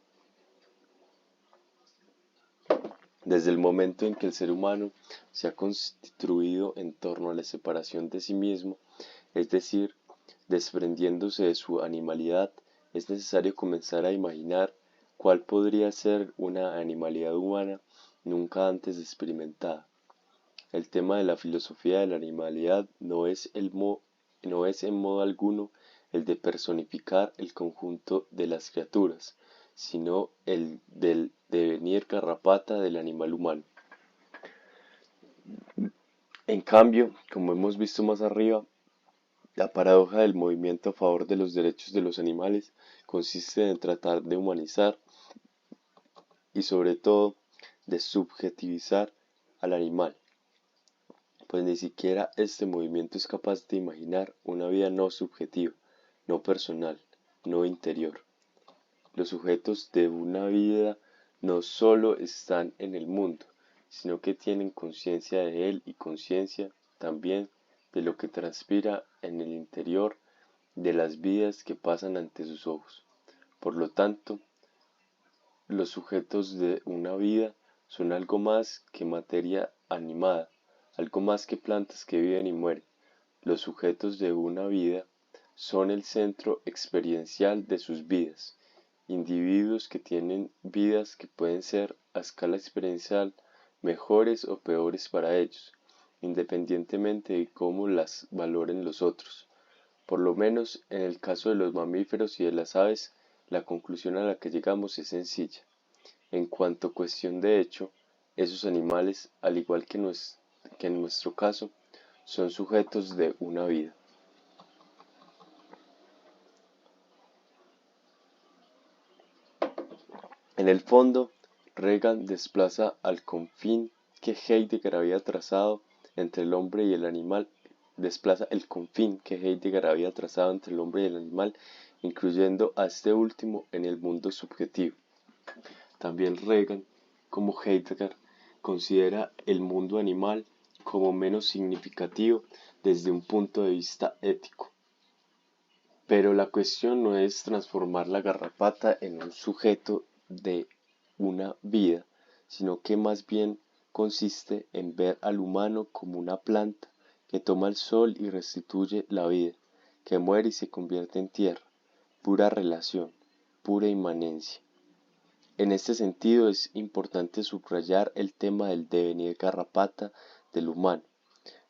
Desde el momento en que el ser humano se ha constituido en torno a la separación de sí mismo, es decir, desprendiéndose de su animalidad, es necesario comenzar a imaginar cuál podría ser una animalidad humana nunca antes experimentada. El tema de la filosofía de la animalidad no es en modo alguno el de personificar el conjunto de las criaturas, sino el del devenir garrapata del animal humano. En cambio, como hemos visto más arriba, la paradoja del movimiento a favor de los derechos de los animales consiste en tratar de humanizar y sobre todo de subjetivizar al animal, pues ni siquiera este movimiento es capaz de imaginar una vida no subjetiva, no personal, no interior. Los sujetos de una vida no solo están en el mundo, sino que tienen conciencia de él y conciencia también de lo que transpira en el interior de las vidas que pasan ante sus ojos. Por lo tanto, los sujetos de una vida son algo más que materia animada, algo más que plantas que viven y mueren. Los sujetos de una vida son el centro experiencial de sus vidas, individuos que tienen vidas que pueden ser a escala experiencial mejores o peores para ellos, independientemente de cómo las valoren los otros. Por lo menos en el caso de los mamíferos y de las aves, la conclusión a la que llegamos es sencilla. En cuanto a cuestión de hecho, esos animales, al igual que en nuestro caso, son sujetos de una vida. En el fondo, Regan desplaza el confín que Heidegger había trazado entre el hombre y el animal, incluyendo a este último en el mundo subjetivo. También Regan, como Heidegger, considera el mundo animal como menos significativo desde un punto de vista ético. Pero la cuestión no es transformar la garrapata en un sujeto de una vida, sino que más bien consiste en ver al humano como una planta que toma el sol y restituye la vida, que muere y se convierte en tierra, pura relación, pura inmanencia. En este sentido es importante subrayar el tema del devenir garrapata del humano.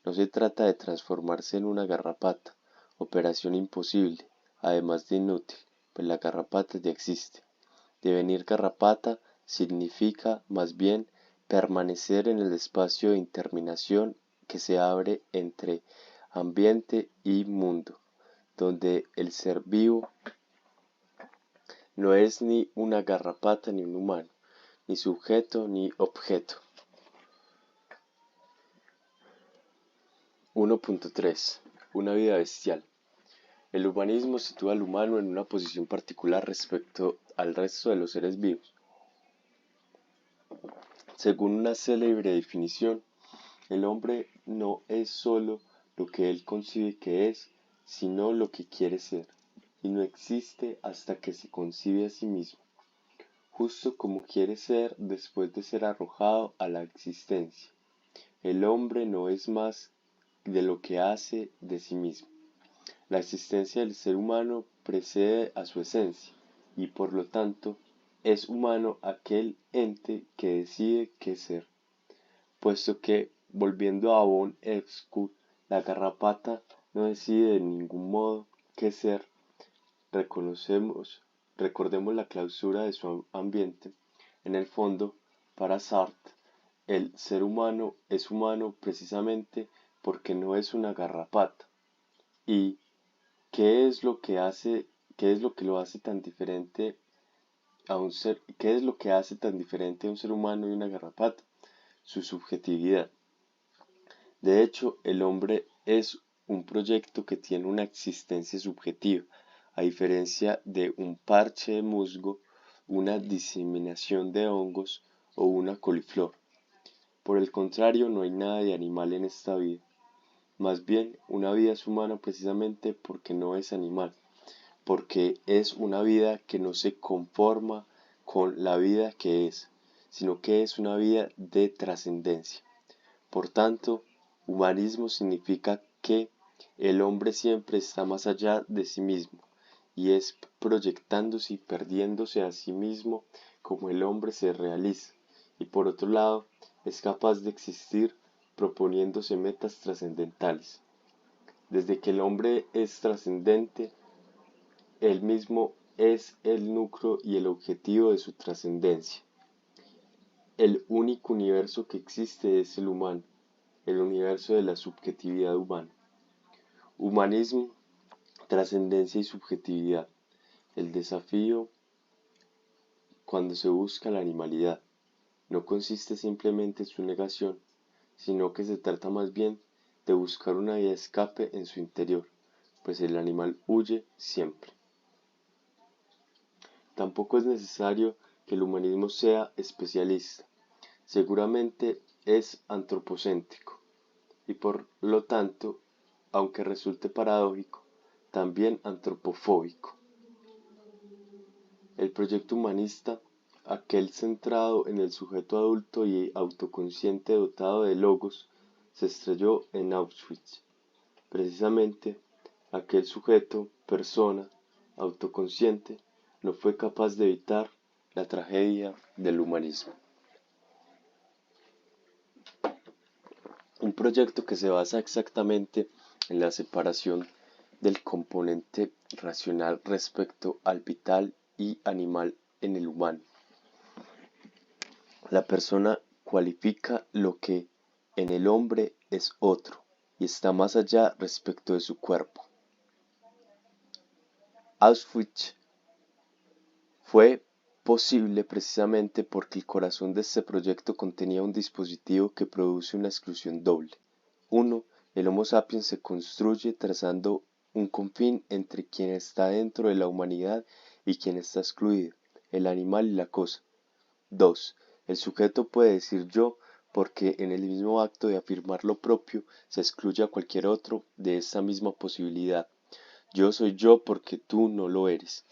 No se trata de transformarse en una garrapata, operación imposible, además de inútil, pues la garrapata ya existe. Devenir garrapata significa, más bien, permanecer en el espacio de interminación que se abre entre ambiente y mundo, donde el ser vivo no es ni una garrapata ni un humano, ni sujeto ni objeto. 1.3. Una vida bestial. El humanismo sitúa al humano en una posición particular respecto al resto de los seres vivos. Según una célebre definición, el hombre no es sólo lo que él concibe que es, sino lo que quiere ser, y no existe hasta que se concibe a sí mismo, justo como quiere ser después de ser arrojado a la existencia. El hombre no es más de lo que hace de sí mismo. La existencia del ser humano precede a su esencia, y por lo tanto es humano aquel ente que decide qué ser, puesto que, volviendo a von Escud, la garrapata no decide de ningún modo qué ser. Recordemos la clausura de su ambiente. En el fondo, para Sartre, el ser humano es humano precisamente porque no es una garrapata. ¿Y qué es lo que lo hace tan diferente qué es lo que hace tan diferente a un ser humano y una garrapata? Su subjetividad. De hecho, el hombre es un proyecto que tiene una existencia subjetiva, a diferencia de un parche de musgo, una diseminación de hongos o una coliflor. Por el contrario, no hay nada de animal en esta vida. Más bien, una vida es humana precisamente porque no es animal, porque es una vida que no se conforma con la vida que es, sino que es una vida de trascendencia. Por tanto, humanismo significa que el hombre siempre está más allá de sí mismo, y es proyectándose y perdiéndose a sí mismo como el hombre se realiza, y por otro lado, es capaz de existir proponiéndose metas trascendentales. Desde que el hombre es trascendente, él mismo es el núcleo y el objetivo de su trascendencia. El único universo que existe es el humano, el universo de la subjetividad humana. Humanismo, trascendencia y subjetividad. El desafío cuando se busca la animalidad no consiste simplemente en su negación, sino que se trata más bien de buscar una vía de escape en su interior, pues el animal huye siempre. Tampoco es necesario que el humanismo sea especialista, seguramente es antropocéntrico y por lo tanto, aunque resulte paradójico, también antropofóbico. El proyecto humanista, aquel centrado en el sujeto adulto y autoconsciente dotado de logos, se estrelló en Auschwitz. Precisamente, aquel sujeto, persona, autoconsciente, no fue capaz de evitar la tragedia del humanismo. Un proyecto que se basa exactamente en la separación del componente racional respecto al vital y animal en el humano. La persona cualifica lo que en el hombre es otro y está más allá respecto de su cuerpo. Auschwitz fue posible precisamente porque el corazón de este proyecto contenía un dispositivo que produce una exclusión doble. Uno, el Homo sapiens se construye trazando un confín entre quien está dentro de la humanidad y quien está excluido, el animal y la cosa. 2. El sujeto puede decir yo porque en el mismo acto de afirmar lo propio se excluye a cualquier otro de esta misma posibilidad. Yo soy yo porque tú no lo eres.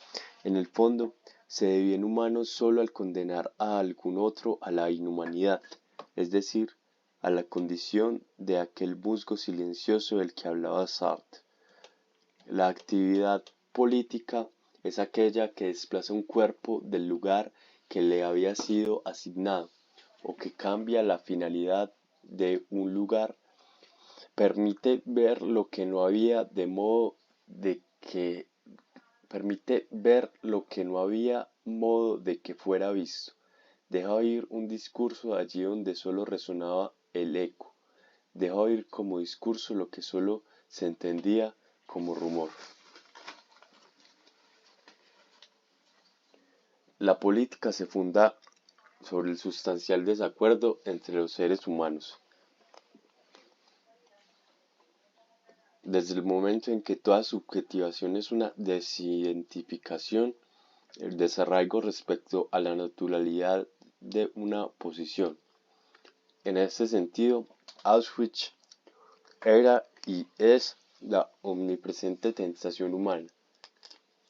En el fondo, se deviene humano solo al condenar a algún otro a la inhumanidad, es decir, a la condición de aquel musgo silencioso del que hablaba Sartre. La actividad política es aquella que desplaza un cuerpo del lugar que le había sido asignado o que cambia la finalidad de un lugar, permite ver lo que no había de modo de que fuera visto. Deja oír un discurso allí donde solo resonaba el eco. Deja oír como discurso lo que solo se entendía como rumor. La política se funda sobre el sustancial desacuerdo entre los seres humanos. Desde el momento en que toda subjetivación es una desidentificación, el desarraigo respecto a la naturalidad de una posición. En este sentido, Auschwitz era y es la omnipresente tentación humana,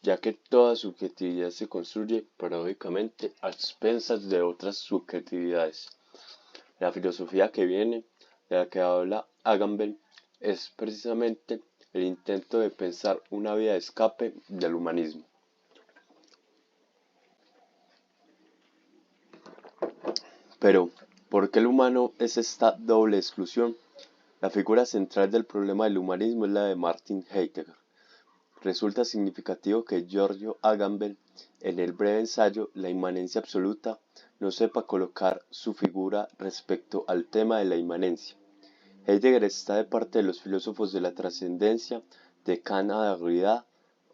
ya que toda subjetividad se construye paradójicamente a expensas de otras subjetividades. La filosofía que viene, de la que habla Agamben, es precisamente el intento de pensar una vía de escape del humanismo. Pero, ¿por qué el humano es esta doble exclusión? La figura central del problema del humanismo es la de Martin Heidegger. Resulta significativo que Giorgio Agamben, en el breve ensayo La inmanencia absoluta, no sepa colocar su figura respecto al tema de la inmanencia. Heidegger está de parte de los filósofos de la trascendencia, de Kant a Derrida,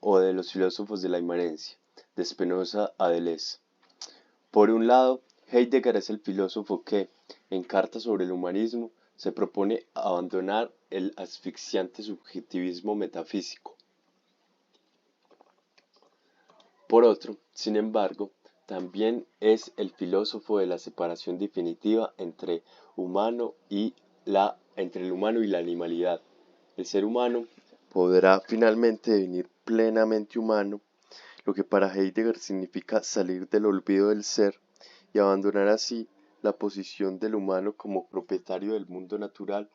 o de los filósofos de la inmanencia, de Spinoza a Deleuze. Por un lado, Heidegger es el filósofo que, en Carta sobre el humanismo, se propone abandonar el asfixiante subjetivismo metafísico. Por otro, sin embargo, también es el filósofo de la separación definitiva entre el humano y la animalidad. El ser humano podrá finalmente devenir plenamente humano, lo que para Heidegger significa salir del olvido del ser y abandonar así la posición del humano como propietario del mundo natural,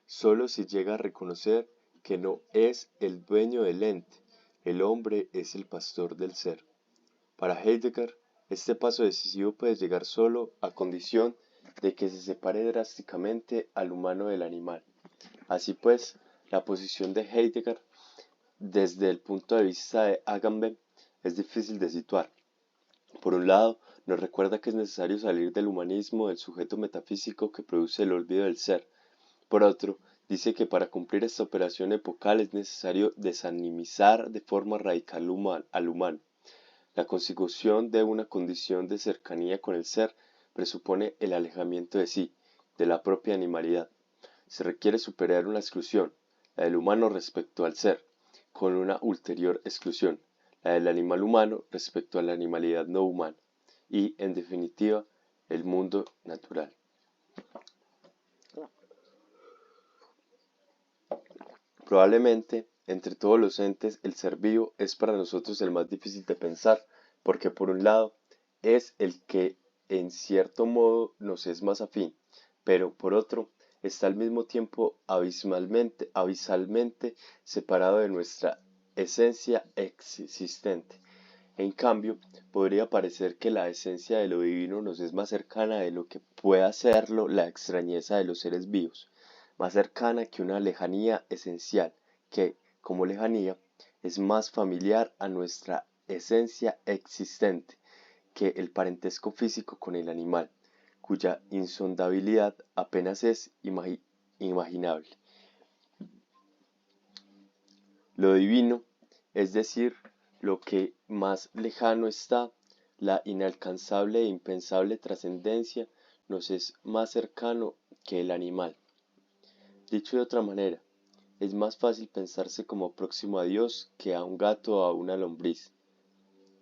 solo si llega a reconocer que no es el dueño del ente, el hombre es el pastor del ser. Para Heidegger, este paso decisivo puede llegar solo a condición de que se separe drásticamente al humano del animal. Así pues, la posición de Heidegger desde el punto de vista de Agamben es difícil de situar. Por un lado, nos recuerda que es necesario salir del humanismo del sujeto metafísico que produce el olvido del ser. Por otro, dice que para cumplir esta operación epocal es necesario desanimizar de forma radical al humano. La consecución de una condición de cercanía con el ser presupone el alejamiento de sí, de la propia animalidad. Se requiere superar una exclusión, la del humano respecto al ser, con una ulterior exclusión, la del animal humano respecto a la animalidad no humana, y, en definitiva, el mundo natural. Probablemente, entre todos los entes, el ser vivo es para nosotros el más difícil de pensar, porque por un lado es el que en cierto modo nos es más afín, pero por otro está al mismo tiempo abismalmente separado de nuestra esencia existente. En cambio, podría parecer que la esencia de lo divino nos es más cercana de lo que pueda serlo la extrañeza de los seres vivos, más cercana que una lejanía esencial, que, como lejanía, es más familiar a nuestra esencia existente que el parentesco físico con el animal, cuya insondabilidad apenas es imaginable. Lo divino, es decir, lo que más lejano está, la inalcanzable e impensable trascendencia, nos es más cercano que el animal. Dicho de otra manera, es más fácil pensarse como próximo a Dios que a un gato o a una lombriz.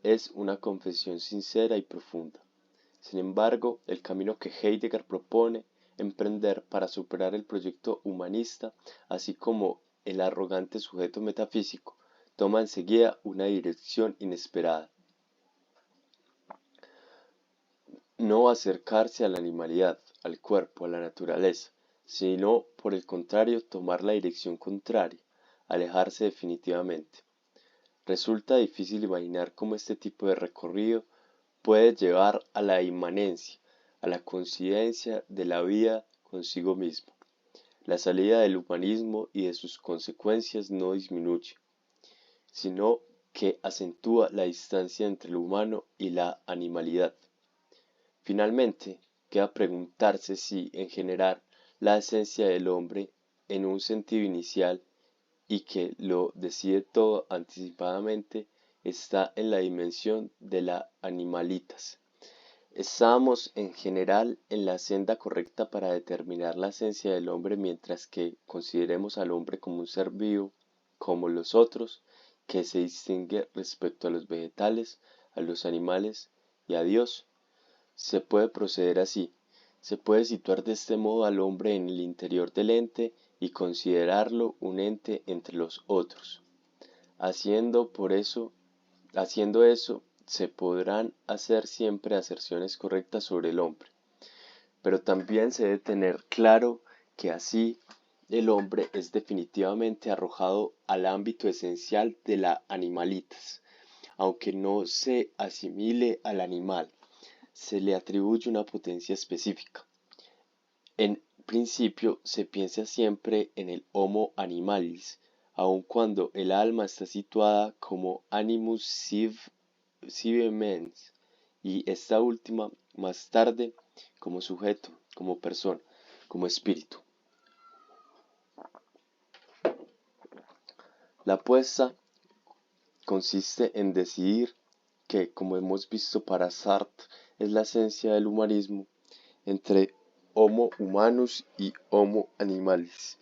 Es una confesión sincera y profunda. Sin embargo, el camino que Heidegger propone emprender para superar el proyecto humanista, así como el arrogante sujeto metafísico, toma enseguida una dirección inesperada. No acercarse a la animalidad, al cuerpo, a la naturaleza, sino por el contrario tomar la dirección contraria, alejarse definitivamente. Resulta difícil imaginar cómo este tipo de recorrido puede llevar a la inmanencia, a la coincidencia de la vida consigo mismo. La salida del humanismo y de sus consecuencias no disminuye, sino que acentúa la distancia entre lo humano y la animalidad. Finalmente, queda preguntarse si, en general, la esencia del hombre, en un sentido inicial y que lo decide todo anticipadamente, está en la dimensión de la animalitas. Estamos en general en la senda correcta para determinar la esencia del hombre mientras que consideremos al hombre como un ser vivo, como los otros, que se distingue respecto a los vegetales, a los animales y a Dios. Se puede proceder así, se puede situar de este modo al hombre en el interior del ente y considerarlo un ente entre los otros. Haciendo eso, se podrán hacer siempre aserciones correctas sobre el hombre, pero también se debe tener claro que así el hombre es definitivamente arrojado al ámbito esencial de la animalitas, aunque no se asimile al animal, se le atribuye una potencia específica. En principio se piensa siempre en el Homo animalis, aun cuando el alma está situada como animus sive mens, y esta última más tarde como sujeto, como persona, como espíritu. La apuesta consiste en decidir que, como hemos visto para Sartre, es la esencia del humanismo, entre Homo humanus y Homo animalis.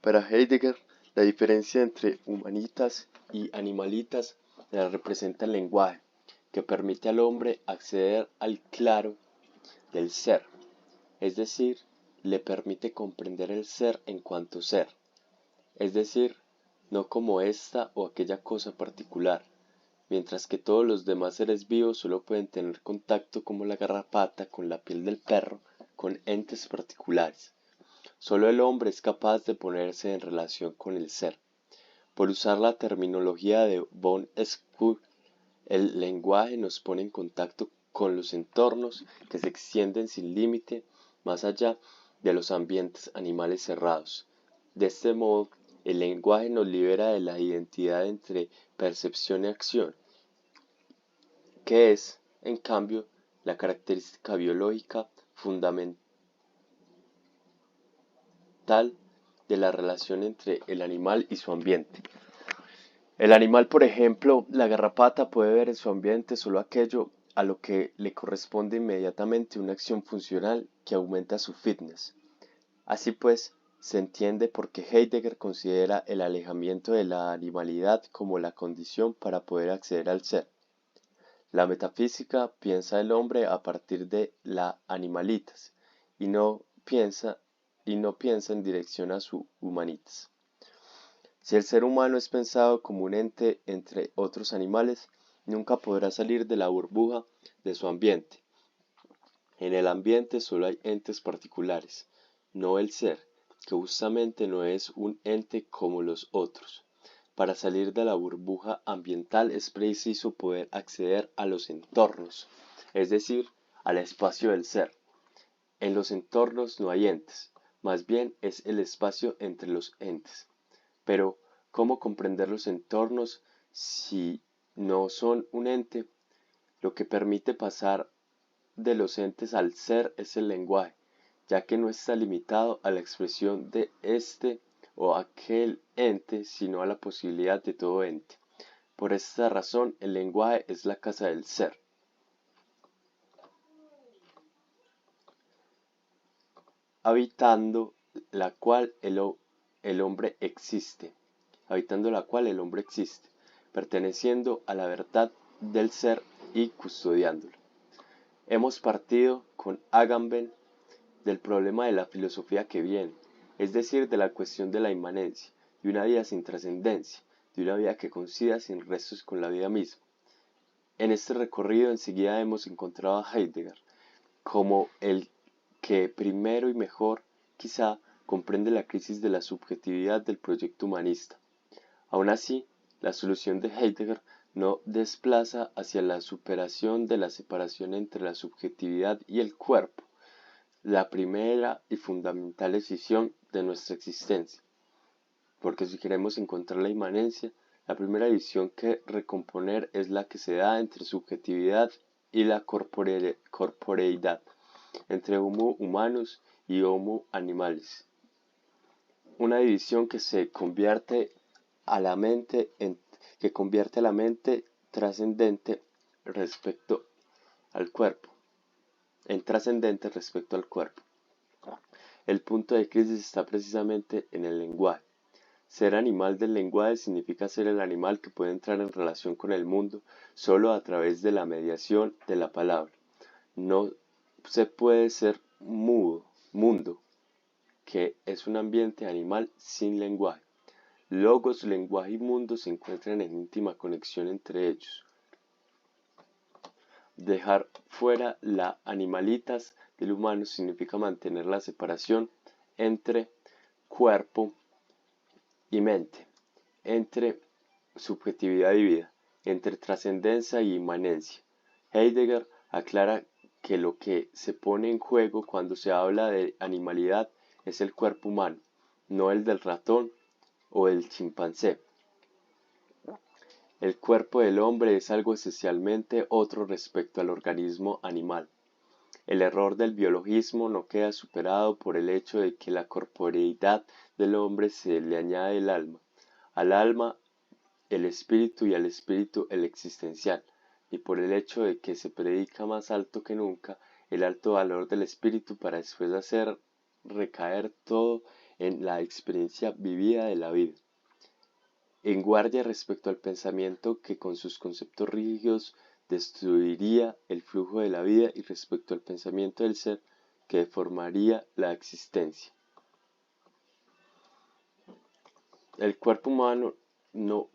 Para Heidegger, la diferencia entre humanitas y animalitas la representa el lenguaje, que permite al hombre acceder al claro del ser, es decir, le permite comprender el ser en cuanto ser, es decir, no como esta o aquella cosa particular, mientras que todos los demás seres vivos solo pueden tener contacto como la garrapata con la piel del perro, con entes particulares. Solo el hombre es capaz de ponerse en relación con el ser. Por usar la terminología de von Schuh, el lenguaje nos pone en contacto con los entornos que se extienden sin límite más allá de los ambientes animales cerrados. De este modo, el lenguaje nos libera de la identidad entre percepción y acción, que es, en cambio, la característica biológica fundamental de la relación entre el animal y su ambiente. El animal, por ejemplo, la garrapata, puede ver en su ambiente solo aquello a lo que le corresponde inmediatamente una acción funcional que aumenta su fitness. Así pues, se entiende por qué Heidegger considera el alejamiento de la animalidad como la condición para poder acceder al ser. La metafísica piensa el hombre a partir de la animalitas y no piensa en dirección a su humanitas. Si el ser humano es pensado como un ente entre otros animales, nunca podrá salir de la burbuja de su ambiente. En el ambiente solo hay entes particulares, no el ser, que justamente no es un ente como los otros. Para salir de la burbuja ambiental es preciso poder acceder a los entornos, es decir, al espacio del ser. En los entornos no hay entes, más bien es el espacio entre los entes. Pero, ¿cómo comprender los entornos si no son un ente? Lo que permite pasar de los entes al ser es el lenguaje, ya que no está limitado a la expresión de este o aquel ente, sino a la posibilidad de todo ente. Por esta razón, el lenguaje es la casa del ser. Habitando la cual el hombre existe, perteneciendo a la verdad del ser y custodiándolo. Hemos partido con Agamben del problema de la filosofía que viene, es decir, de la cuestión de la inmanencia, de una vida sin trascendencia, de una vida que coincida sin restos con la vida misma. En este recorrido enseguida hemos encontrado a Heidegger como el que primero y mejor, quizá, comprende la crisis de la subjetividad del proyecto humanista. Aun así, la solución de Heidegger no desplaza hacia la superación de la separación entre la subjetividad y el cuerpo, la primera y fundamental decisión de nuestra existencia. Porque si queremos encontrar la inmanencia, la primera división que recomponer es la que se da entre subjetividad y la corporeidad, entre Homo humanus y Homo animalis. Una división que convierte a la mente trascendente respecto al cuerpo, en trascendente respecto al cuerpo. El punto de crisis está precisamente en el lenguaje. Ser animal del lenguaje significa ser el animal que puede entrar en relación con el mundo solo a través de la mediación de la palabra. No se puede ser mundo, que es un ambiente animal sin lenguaje. Logos, lenguaje y mundo se encuentran en íntima conexión entre ellos. Dejar fuera la animalitas del humano significa mantener la separación entre cuerpo y mente, entre subjetividad y vida, entre trascendencia y inmanencia. Heidegger aclara que lo que se pone en juego cuando se habla de animalidad es el cuerpo humano, no el del ratón o el chimpancé. El cuerpo del hombre es algo esencialmente otro respecto al organismo animal. El error del biologismo no queda superado por el hecho de que la corporeidad del hombre se le añade el alma. Al alma el espíritu y al espíritu el existencial, y por el hecho de que se predica más alto que nunca el alto valor del espíritu para después hacer recaer todo en la experiencia vivida de la vida. En guardia respecto al pensamiento que con sus conceptos rígidos destruiría el flujo de la vida y respecto al pensamiento del ser que deformaría la existencia. El cuerpo humano no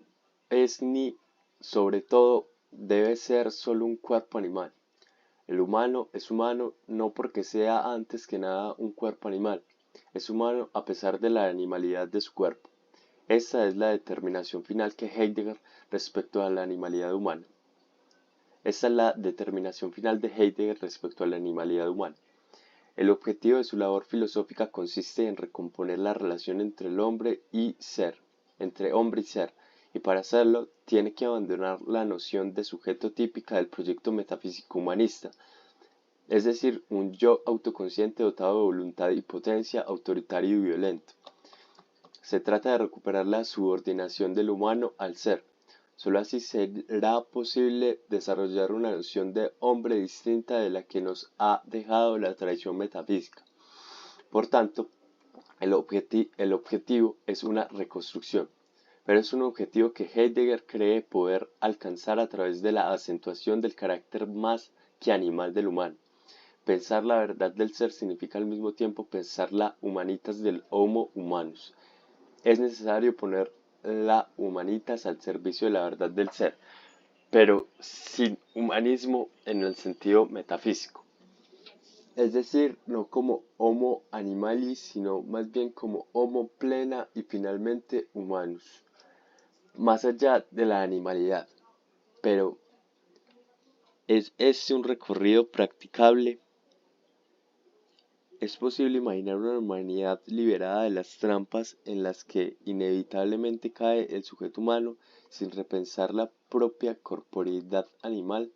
es ni, sobre todo, debe ser solo un cuerpo animal. El humano es humano no porque sea antes que nada un cuerpo animal, es humano a pesar de la animalidad de su cuerpo. Esta es la determinación final que Heidegger respecto a la animalidad humana. Esta es la determinación final de Heidegger respecto a la animalidad humana. El objetivo de su labor filosófica consiste en recomponer la relación entre el hombre y ser, entre hombre y ser, y para hacerlo tiene que abandonar la noción de sujeto típica del proyecto metafísico humanista, es decir, un yo autoconsciente dotado de voluntad y potencia, autoritario y violento. Se trata de recuperar la subordinación del humano al ser. Solo así será posible desarrollar una noción de hombre distinta de la que nos ha dejado la tradición metafísica. Por tanto, el objetivo es una reconstrucción, pero es un objetivo que Heidegger cree poder alcanzar a través de la acentuación del carácter más que animal del humano. Pensar la verdad del ser significa al mismo tiempo pensar la humanitas del Homo humanus. Es necesario poner la humanitas al servicio de la verdad del ser, pero sin humanismo en el sentido metafísico. Es decir, no como Homo animalis, sino más bien como Homo plena y finalmente humanus, más allá de la animalidad. Pero, ¿es este un recorrido practicable? Es posible imaginar una humanidad liberada de las trampas en las que inevitablemente cae el sujeto humano sin repensar la propia corporeidad animal.